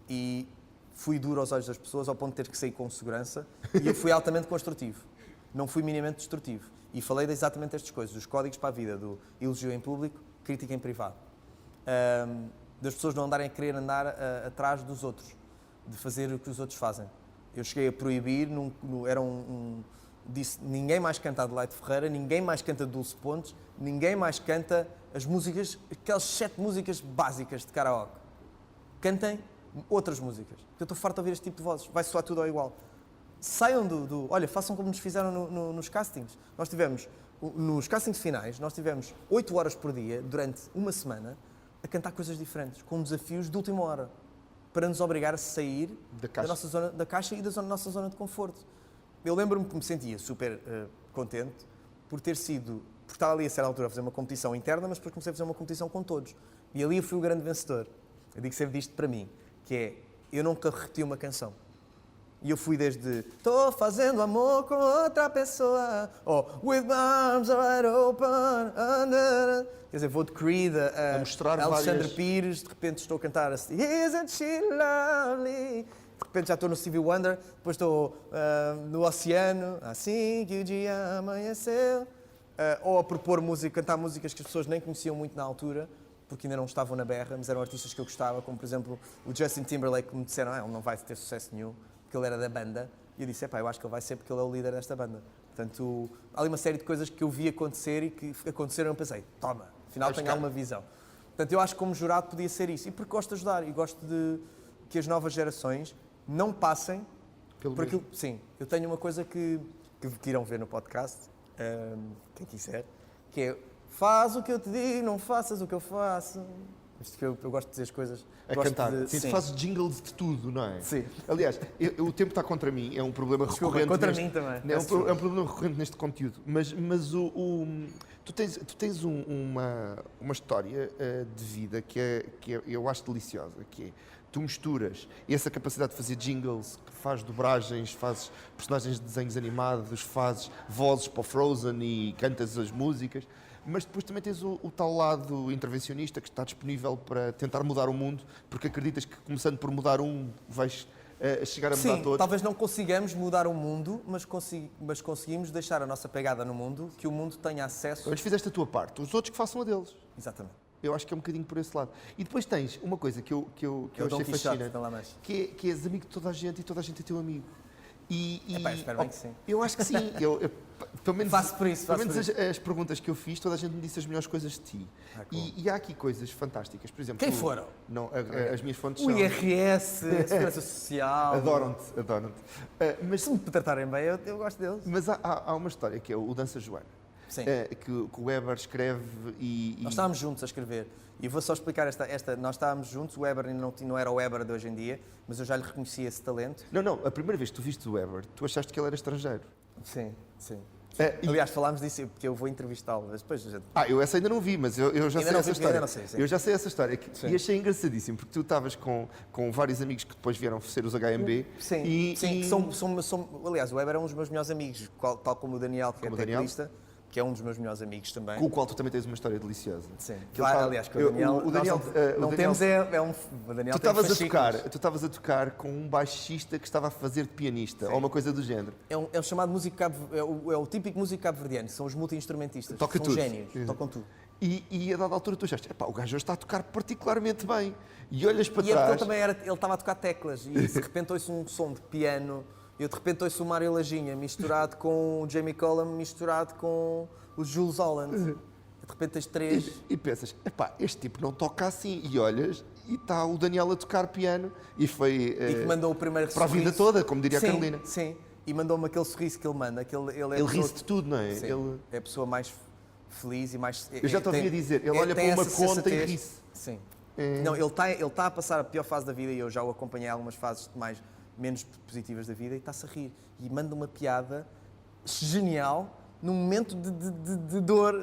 e fui duro aos olhos das pessoas ao ponto de ter que sair com segurança e eu fui altamente construtivo. Não fui minimamente destrutivo. E falei de exatamente estas coisas, dos códigos para a vida, do elogio em público, crítica em privado. Das pessoas não andarem a querer andar atrás dos outros, de fazer o que os outros fazem. Eu cheguei a proibir, disse, ninguém mais canta Adelaide Ferreira, ninguém mais canta Dulce Pontes, ninguém mais canta as músicas, aquelas 7 músicas básicas de karaoke. Cantem outras músicas. Eu estou farto de ouvir este tipo de vozes, vai soar tudo ao igual. Saiam olha, façam como nos fizeram nos castings. Nós tivemos, nos castings finais, nós tivemos 8 horas por dia, durante uma semana, a cantar coisas diferentes, com desafios de última hora, para nos obrigar a sair da nossa zona da caixa e da nossa zona de conforto. Eu lembro-me que me sentia super contente por estar ali a certa altura a fazer uma competição interna, mas depois comecei a fazer uma competição com todos. E ali eu fui o grande vencedor. Eu digo sempre disto para mim, que é, eu nunca repeti uma canção. E eu fui desde, estou fazendo amor com outra pessoa, ou with my arms wide open, under... Quer dizer, vou de Creed a mostrar Alexandre várias... Pires, de repente estou a cantar assim, Isn't she lovely? De repente já estou no Stevie Wonder, depois estou no Oceano, assim que o dia amanheceu, ou a propor música, cantar músicas que as pessoas nem conheciam muito na altura, porque ainda não estavam na berra, mas eram artistas que eu gostava, como por exemplo o Justin Timberlake, que me disseram, ele não vai ter sucesso nenhum, porque ele era da banda, e eu disse, eu acho que ele vai ser porque ele é o líder desta banda. Portanto, há ali uma série de coisas que eu vi acontecer e que aconteceram e eu pensei, toma, afinal tenho alguma visão. Portanto, eu acho que como jurado podia ser isso, e porque gosto de ajudar, e gosto de que as novas gerações não passem por aquilo. Sim, eu tenho uma coisa que irão ver no podcast, quem quiser, que é, faz o que eu te digo, não faças o que eu faço. Isto que eu gosto de dizer as coisas. A cantar. Sim, tu fazes jingles de tudo, não é? Sim. Aliás, o tempo está contra mim, é um problema recorrente. Contra mim também. É um problema recorrente neste conteúdo. Mas tu tens uma história de vida que eu acho deliciosa, que é, tu misturas essa capacidade de fazer jingles, que faz dobragens, fazes personagens de desenhos animados, fazes vozes para o Frozen e cantas as músicas, mas depois também tens o tal lado intervencionista que está disponível para tentar mudar o mundo, porque acreditas que começando por mudar vais chegar a mudar Sim, todos. talvez não consigamos mudar o mundo, mas conseguimos deixar a nossa pegada no mundo, que o mundo tenha acesso... Mas fizeste a tua parte, os outros que façam a deles. Exatamente. Eu acho que é um bocadinho por esse lado. E depois tens uma coisa que eu É o Dom achei Quixote, fascinante, tem lá mais. que és amigo de toda a gente e toda a gente é teu amigo. Epá, espero bem que sim. Eu acho que sim. Pelo menos, Faço por isso, pelo faço menos por as perguntas que eu fiz, toda a gente me disse as melhores coisas de ti. Cool. E há aqui coisas fantásticas. Por exemplo, Quem foram? Não, as minhas fontes O são... IRS, a Segurança Social... Adoram-te, adoram-te. Mas, Se me tratarem bem, eu gosto deles. mas há uma história que é o Dança Joana. Sim. Que o Weber escreve e... Nós estávamos juntos a escrever. E vou só explicar nós estávamos juntos, o Weber ainda não era o Weber de hoje em dia, mas eu já lhe reconhecia esse talento. Não, a primeira vez que tu viste o Weber, tu achaste que ele era estrangeiro. Sim, sim. E- Aliás, falámos disso porque eu vou entrevistá-lo, mas depois a gente... Eu essa ainda não vi, mas eu já Ainda sei não essa vi, história. ainda não sei, sim. Eu já sei essa história. Sim. E achei engraçadíssimo, porque tu estavas com vários amigos que depois vieram ser os HMB. Sim, e, sim, e- aliás, o Weber é um dos meus melhores amigos, tal como o Daniel, que Como é o Daniel. teclista, que é um dos meus melhores amigos também. com o qual tu também tens uma história deliciosa. Sim. Que ele está- Aliás, com o Daniel, o Daniel, nós o não Daniel- temos o Daniel Tu tem estavas fascículos. tu estavas a tocar com um baixista que estava a fazer de pianista, ou uma coisa do género. É o chamado músico é o típico músico cabo-verdiano, são os multi-instrumentistas. Toca são tudo. génios, tocam tudo. E a dada altura tu achaste, o gajo hoje está a tocar particularmente bem. E olhas para E é porque trás. ele estava a tocar teclas e de repente ouço um som de piano, eu de repente ouço o Mário Lajinha misturado com o Jamie Cullum, misturado com o Jules Holland. De repente tens três. E pensas, este tipo não toca assim. E olhas e está o Daniel a tocar piano. E foi E que mandou o primeiro para a vida sorriso. toda, como diria Sim, a Carolina. Sim, e mandou-me aquele sorriso que ele manda. Ele Ri-se de tudo, não é? Sim, Ele... é a pessoa mais feliz e mais... Eu já te ouvi dizer, ele olha tem para uma essa conta e sensatez. ri-se. Sim. É. Não, ele está a passar a pior fase da vida e eu já o acompanhei em algumas fases menos positivas da vida e está-se a rir. E manda uma piada genial num momento de dor,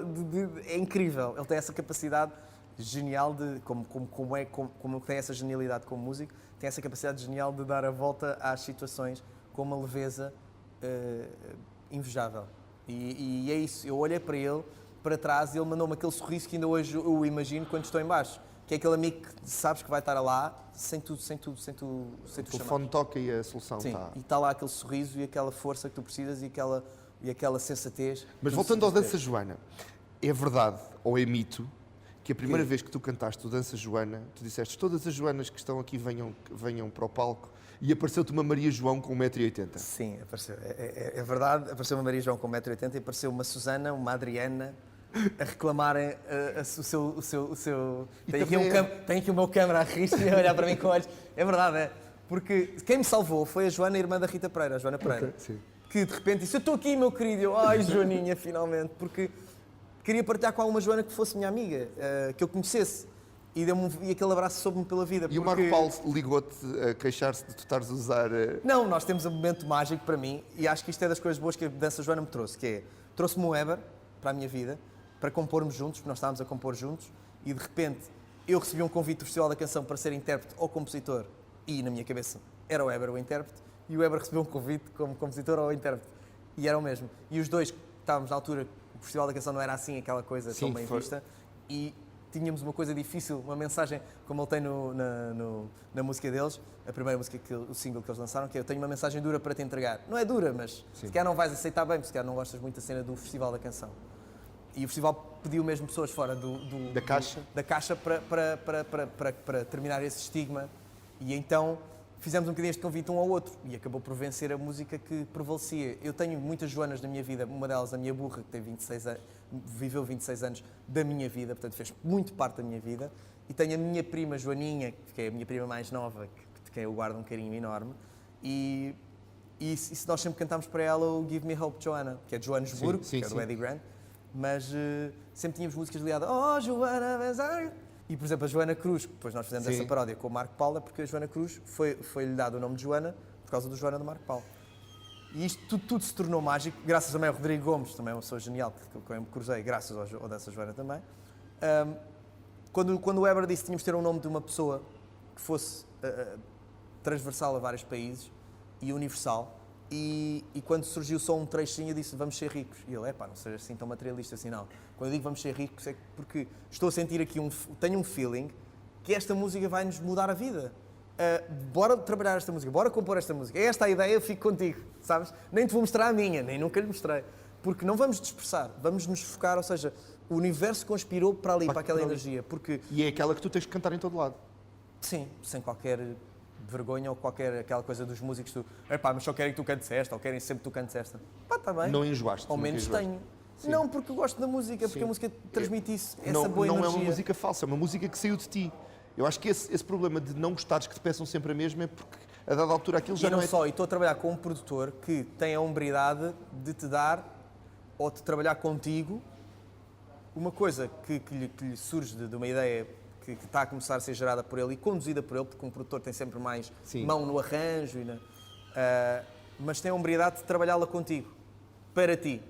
é incrível. Ele tem essa capacidade genial de, como tem essa genialidade como músico, tem essa capacidade genial de dar a volta às situações com uma leveza invejável. E é isso, eu olhei para ele, para trás, e ele mandou-me aquele sorriso que ainda hoje eu o imagino quando estou em baixo. Que é aquele amigo que sabes que vai estar lá sem tu O chamar. telefone toca e a solução Sim, está. e está lá aquele sorriso e aquela força que tu precisas e aquela sensatez. Mas que voltando ao precisas Dança Joana, é verdade ou é mito que a primeira vez que tu cantaste o Dança Joana, tu disseste todas as Joanas que estão aqui venham para o palco e apareceu-te uma Maria João com 1,80 m. Sim, apareceu. É verdade, apareceu uma Maria João com 1,80 m e apareceu uma Susana, uma Adriana a reclamarem o seu... E Tem também aqui o meu câmara a rir e a olhar para mim com olhos. É verdade, é. Porque quem me salvou foi a Joana, a irmã da Rita Pereira, a Joana Pereira. sim. Que de repente disse, eu estou aqui, meu querido. Eu, ai, Joaninha, finalmente. Porque queria partilhar com alguma Joana que fosse minha amiga, que eu conhecesse. E aquele abraço soube-me pela vida. E o Marco Paulo ligou-te a queixar-se de tu estares a usar... Não, nós temos um momento mágico para mim e acho que isto é das coisas boas que a Dança Joana me trouxe, que é, trouxe-me o Weber para a minha vida, para compormos juntos, porque nós estávamos a compor juntos, e de repente eu recebi um convite do Festival da Canção para ser intérprete ou compositor, e na minha cabeça era o Weber o intérprete, e o Weber recebeu um convite como compositor ou intérprete, e era o mesmo. E os dois, estávamos na altura, o Festival da Canção não era assim, aquela coisa Sim, tão bem foi. vista, e tínhamos uma coisa difícil, uma mensagem, como ele tem na música deles, a primeira música, o single que eles lançaram, que é eu tenho uma mensagem dura para te entregar. Não é dura, mas se calhar não vais aceitar bem, porque se calhar não gostas muito da cena do Festival da Canção. E o festival pediu mesmo pessoas fora Da caixa. da caixa para terminar esse estigma. E então fizemos um bocadinho este convite um ao outro e acabou por vencer a música que prevalecia. Eu tenho muitas Joanas na minha vida, uma delas a minha burra, que tem 26 anos, viveu 26 anos da minha vida, portanto fez muito parte da minha vida. E tenho a minha prima Joaninha, que é a minha prima mais nova, de quem eu guardo um carinho enorme. E se nós sempre cantámos para ela o Give Me Hope, Joanna, que é de Joanesburgo, Sim, que é do sim. Eddie Grant. Mas sempre tínhamos músicas ligadas, oh Joana, Bezar. E por exemplo a Joana Cruz, que depois nós fizemos Sim. essa paródia com o Marco Paulo, porque a Joana Cruz foi-lhe dado o nome de Joana por causa do Joana do Marco Paulo. E isto tudo se tornou mágico, graças também ao Rodrigo Gomes, também uma pessoa genial, que eu me cruzei, graças ao dessa Joana também. Quando o Weber disse que tínhamos de ter um nome de uma pessoa que fosse transversal a vários países e universal, e quando surgiu só um trechinho eu disse vamos ser ricos, e ele, não seja assim tão materialista assim, não. Quando eu digo vamos ser ricos é porque estou a sentir aqui tenho um feeling que esta música vai nos mudar a vida bora trabalhar esta música, bora compor esta música. É esta a ideia, eu fico contigo, sabes? Nem te vou mostrar a minha, nem nunca lhe mostrei. Porque não vamos dispersar, vamos nos focar, ou seja, o universo conspirou para ali, para aquela energia. Porque, E é aquela que tu tens que cantar em todo lado. sim, sem qualquer vergonha ou qualquer aquela coisa dos músicos, mas só querem que tu cantes esta, ou querem sempre que tu cantes esta. Pá, está bem. Não enjoaste. Ao nunca menos enjoaste. tenho. Sim. Não, porque eu gosto da música, porque Sim. a música transmite isso, essa Não, boa não energia. é uma música falsa, é uma música que saiu de ti. Eu acho que esse problema de não gostares que te peçam sempre a mesma é porque a dada altura aquilo já E não não é... só, e estou a trabalhar com um produtor que tem a hombridade de te dar ou de trabalhar contigo uma coisa que lhe surge de uma ideia que está a começar a ser gerada por ele e conduzida por ele, porque um produtor tem sempre mais Sim. mão no arranjo, mas tem a hombridade de trabalhá-la contigo, para ti.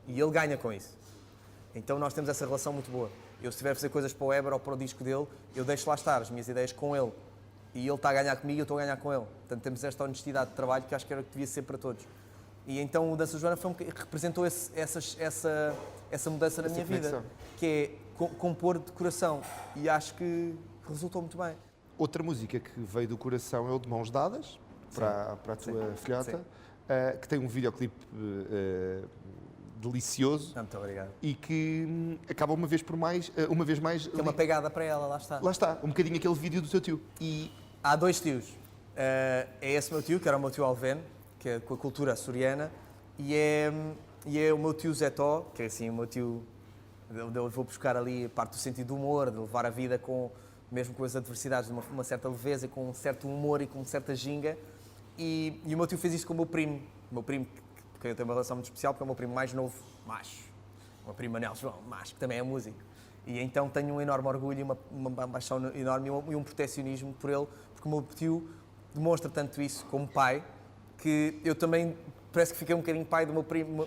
E ele ganha com isso. Então nós temos essa relação muito boa. Eu, se estiver a fazer coisas para o Eber ou para o disco dele, eu deixo lá estar as minhas ideias com ele. E ele está a ganhar comigo e eu estou a ganhar com ele. Portanto, temos esta honestidade de trabalho que acho que era o que devia ser para todos. E então o Dança Joana representou essa mudança na minha vida, conexão. que é compor de coração. E acho que resultou muito bem. Outra música que veio do coração é o de Mãos Dadas, para a tua filhota, Sim. que tem um videoclipe delicioso Muito obrigado. e que acaba uma vez mais... Tem uma pegada para ela, lá está. Lá está, um bocadinho aquele vídeo do teu tio. E há dois tios. É esse meu tio, que era o meu tio Alveno, que é com a cultura açoriana, e é o meu tio Zé Tó, que é assim, o meu tio... Eu vou buscar ali a parte do sentido do humor, de levar a vida mesmo com as adversidades, de uma certa leveza, com um certo humor e com certa ginga. E o meu tio fez isso com o meu primo. O meu primo, que eu tenho uma relação muito especial, porque é o meu primo mais novo, macho. O meu primo Manel João, macho, que também é músico. E então tenho um enorme orgulho, uma paixão enorme e um protecionismo por ele, porque o meu tio demonstra tanto isso como pai, que eu também parece que fiquei um bocadinho pai do meu primo,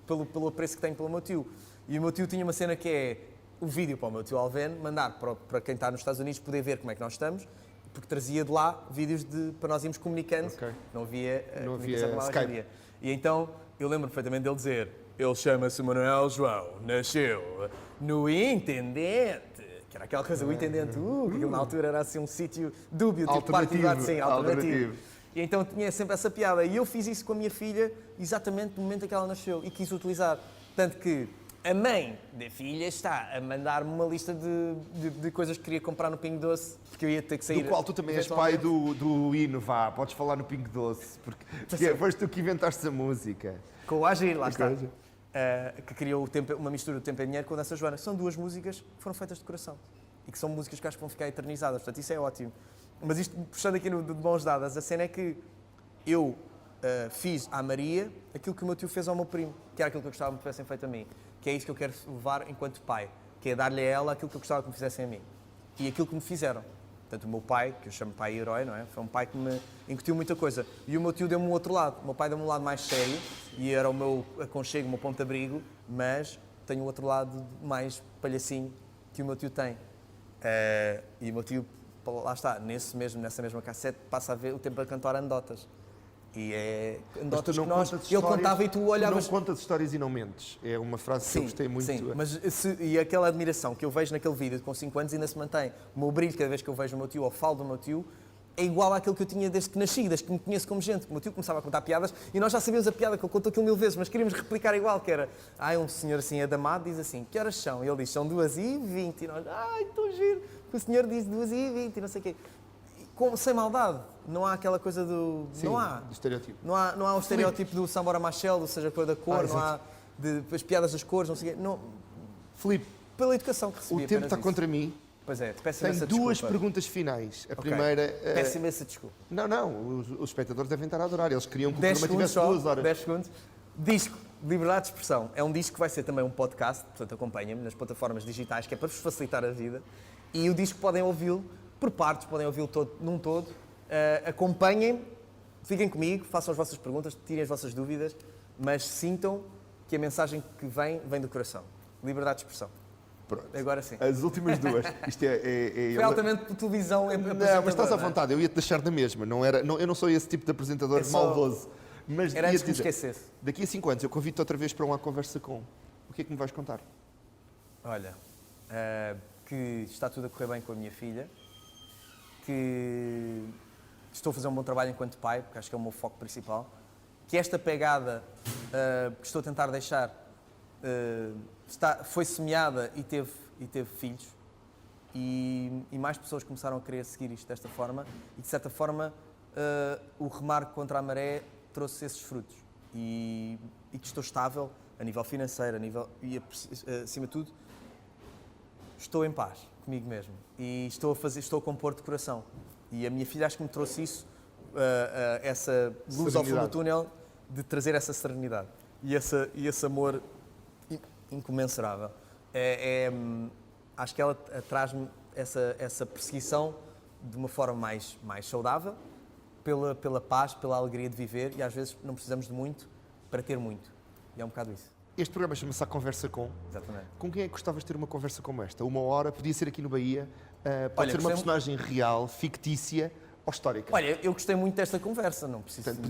pelo apreço que tenho pelo meu tio. E o meu tio tinha uma cena que é o vídeo para o meu tio Alveno, mandar para quem está nos Estados Unidos poder ver como é que nós estamos, porque trazia de lá vídeos para nós irmos comunicando. Ok. Não havia Não comunicação havia como há hoje em Skype. dia. E então eu lembro perfeitamente dele dizer: ele chama-se Manuel João, nasceu no Intendente, que era aquela coisa, o Intendente, que aquilo na altura era assim um sítio dúbio, tipo Alternativo, partidário, sim, alternativo. alternativo. E então tinha sempre essa piada. E eu fiz isso com a minha filha exatamente no momento em que ela nasceu e quis utilizar. Tanto que a mãe da filha está a mandar-me uma lista de coisas que queria comprar no Pingo Doce, porque eu ia ter que sair. Do qual tu também és pai do hino, vá, podes falar no Pingo Doce, porque foste tu que inventaste a música. Com o Agir, lá está. Coisa. Que criou uma mistura de Tempo e Dinheiro com a Dança Joana. São duas músicas que foram feitas de coração e que são músicas que acho que vão ficar eternizadas, portanto isso é ótimo. Mas isto, puxando aqui de mãos dadas, a cena é que eu fiz à Maria aquilo que o meu tio fez ao meu primo, que era aquilo que eu gostava que me tivessem feito a mim, que é isso que eu quero levar enquanto pai, que é dar-lhe a ela aquilo que eu gostava que me fizessem a mim e aquilo que me fizeram. Portanto, o meu pai, que eu chamo pai herói, não é? Foi um pai que me incutiu muita coisa. E o meu tio deu-me um outro lado. O meu pai deu-me um lado mais sério e era o meu aconchego, o meu ponto de abrigo, mas tenho o outro lado mais palhacinho que o meu tio tem. E o meu tio, lá está, nessa mesma cassete, passa a ver o tempo a cantar anedotas. E é anedotas que ele contava e tu olhavas... Tu não contas histórias e não mentes. É uma frase que eu gostei muito. Sim, mas e aquela admiração que eu vejo naquele vídeo com 5 anos ainda se mantém. O meu brilho cada vez que eu vejo o meu tio ou falo do meu tio é igual àquilo que eu tinha desde que nasci, desde que me conheço como gente. O meu tio começava a contar piadas e nós já sabíamos a piada, que ele contou aquilo 1000 vezes, mas queríamos replicar igual, que era... um senhor assim adamado diz assim, que horas são? E ele diz, são 2h20. E nós, estou giro. O senhor diz 2h20 e não sei o quê. Sem maldade, não há aquela coisa do... Sim, não há. do estereótipo. Não há o estereótipo do Sambora Machel, ou seja, a cor da cor, não há as piadas das cores, não sei o quê. Não, Filipe, pela educação que recebi. o tempo está isso. contra mim. Pois é, peço Tenho imensa duas desculpa. perguntas finais. A Ok. primeira... Peço imensa desculpa. Não, os espectadores devem estar a adorar. Eles queriam que o 10 programa segundos tivesse só, 2 horas. 10 segundos. Disco, Liberdade de Expressão. É um disco que vai ser também um podcast, portanto acompanhem-me nas plataformas digitais, que é para vos facilitar a vida. E o disco podem ouvi-lo por partes, podem ouvi-lo todo, num todo. Acompanhem-me, fiquem comigo, façam as vossas perguntas, tirem as vossas dúvidas, mas sintam que a mensagem que vem do coração. Liberdade de expressão. Pronto. Agora sim. As últimas duas. Isto Foi altamente por televisão. Não, mas estás à vontade, eu ia-te deixar na mesma. Eu não sou esse tipo de apresentador É só- maldoso. Mas Era antes ia-te que me dizer, esquecesse. daqui a 5 anos eu convido-te outra vez para uma conversa com. O que é que me vais contar? Olha, que está tudo a correr bem com a minha filha, que estou a fazer um bom trabalho enquanto pai, porque acho que é o meu foco principal, que esta pegada que estou a tentar deixar foi semeada e teve filhos, e mais pessoas começaram a querer seguir isto desta forma, e de certa forma o remar contra a maré trouxe esses frutos, e que estou estável a nível financeiro, e acima de tudo estou em paz comigo mesmo, e estou a compor de coração, e a minha filha acho que me trouxe isso, essa luz ao fundo do túnel, de trazer essa serenidade e esse amor incomensurável. Acho que ela traz-me essa perseguição de uma forma mais saudável, pela paz, pela alegria de viver, e às vezes não precisamos de muito para ter muito. E é um bocado isso. Este programa chama-se A Conversa Com. Exatamente. Com quem é que gostavas de ter uma conversa como esta? 1 hora, podia ser aqui no Bahia, pode ser uma personagem real, fictícia ou histórica. Olha, eu gostei muito desta conversa, não preciso... Portanto,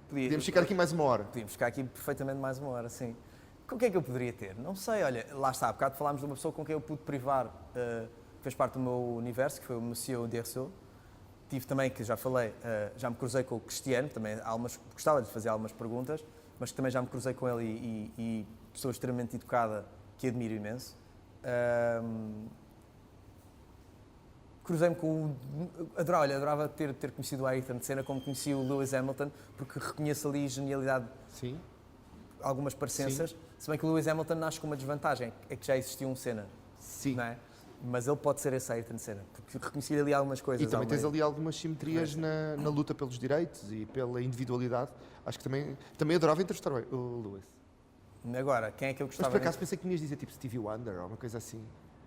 podíamos ficar aqui mais 1 hora. Podíamos ficar aqui perfeitamente mais 1 hora, sim. Com quem é que eu poderia ter? Não sei, olha, lá está, há bocado falámos de uma pessoa com quem eu pude privar, que fez parte do meu universo, que foi o Monsieur Derceau. Tive também, que já falei, já me cruzei com o Cristiano, também gostava de fazer algumas perguntas, mas também já me cruzei com ele e pessoa extremamente educada, que admiro imenso. Cruzei-me com adorava ter conhecido o Ayrton Senna, como conheci o Lewis Hamilton, porque reconheço ali genialidade, Sim. algumas parecenças, se bem que o Lewis Hamilton nasce com uma desvantagem, é que já existia um Senna, Sim. não é? Mas ele pode ser esse Ayrton Senna, porque reconheci ali algumas coisas. E também tens ali algumas simetrias na luta pelos direitos e pela individualidade. Acho que também adorava entrevistar o Lewis. Agora, quem é que eu Mas gostava? por acaso pensei que tinhas dizer tipo Stevie Wonder ou uma coisa assim.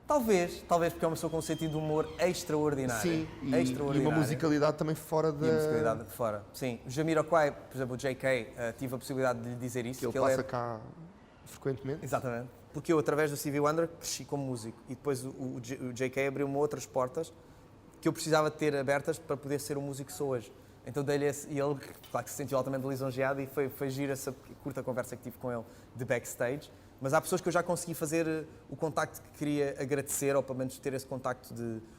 Talvez porque é uma pessoa com um sentido de humor extraordinário. Sim, e extraordinário. uma musicalidade também fora da... E a musicalidade de fora. Sim, o Jamiroquai, por exemplo, o JK, tive a possibilidade de lhe dizer isso. Que ele passa cá frequentemente. Exatamente. Porque eu, através do Stevie Wonder, cresci como músico. E depois o JK abriu-me outras portas que eu precisava de ter abertas para poder ser o músico que sou hoje. Então dei-lhe e ele, claro que se sentiu altamente lisonjeado, e foi giro essa curta conversa que tive com ele de backstage. Mas há pessoas que eu já consegui fazer o contacto que queria agradecer, ou pelo menos ter esse contacto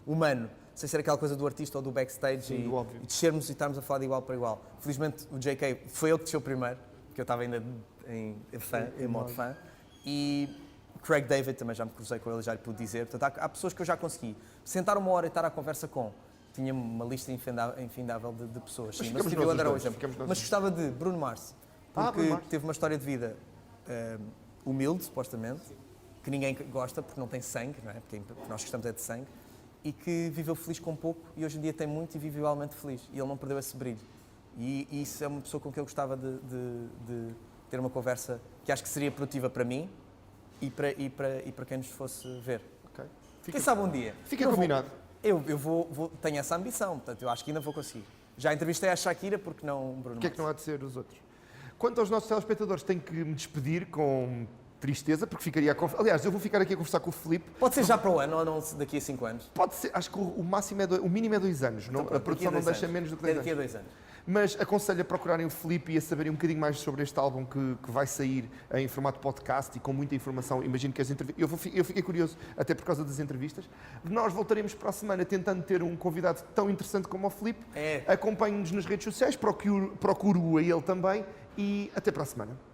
humano, sem ser aquela coisa do artista ou do backstage. Sim, do óbvio. E descermos e estarmos a falar de igual para igual. Felizmente o JK foi ele que desceu primeiro, porque eu estava ainda em modo fã. E Craig David também já me cruzei com ele, já lhe pude dizer. Portanto, há pessoas que eu já consegui sentar 1 hora e estar à conversa com. Tinha uma lista infindável de pessoas. Sim, mas Stevie Wonder é o exemplo. Mas gostava de Bruno Mars, porque Bruno Mars. teve uma história de vida humilde, supostamente, que ninguém gosta porque não tem sangue, não é? Porque nós gostamos é de sangue, e que viveu feliz com pouco e hoje em dia tem muito e vive igualmente feliz. E ele não perdeu esse brilho. E isso é uma pessoa com quem eu gostava de ter uma conversa que acho que seria produtiva para mim e para quem nos fosse ver. Okay. Quem sabe um dia. Fica combinado. Eu tenho essa ambição, portanto, eu acho que ainda vou conseguir. Já entrevistei a Shakira, porque não Bruno Mars? O que é que não há de ser os outros? Quanto aos nossos telespectadores, tenho que me despedir com tristeza, porque ficaria a Aliás, eu vou ficar aqui a conversar com o Filipe. Pode ser já para o ano ou não daqui a 5 anos? Pode ser, acho que o mínimo é 2 anos. Então, A produção não deixa menos do que 2 anos. É daqui a 2 anos. Mas aconselho a procurarem o Filipe e a saberem um bocadinho mais sobre este álbum que vai sair em formato podcast e com muita informação. Imagino que as entrevistas... Eu fiquei curioso, até por causa das entrevistas. Nós voltaremos para a semana tentando ter um convidado tão interessante como o Filipe. Acompanhem-nos nas redes sociais, procuro-o a ele também e até para a semana.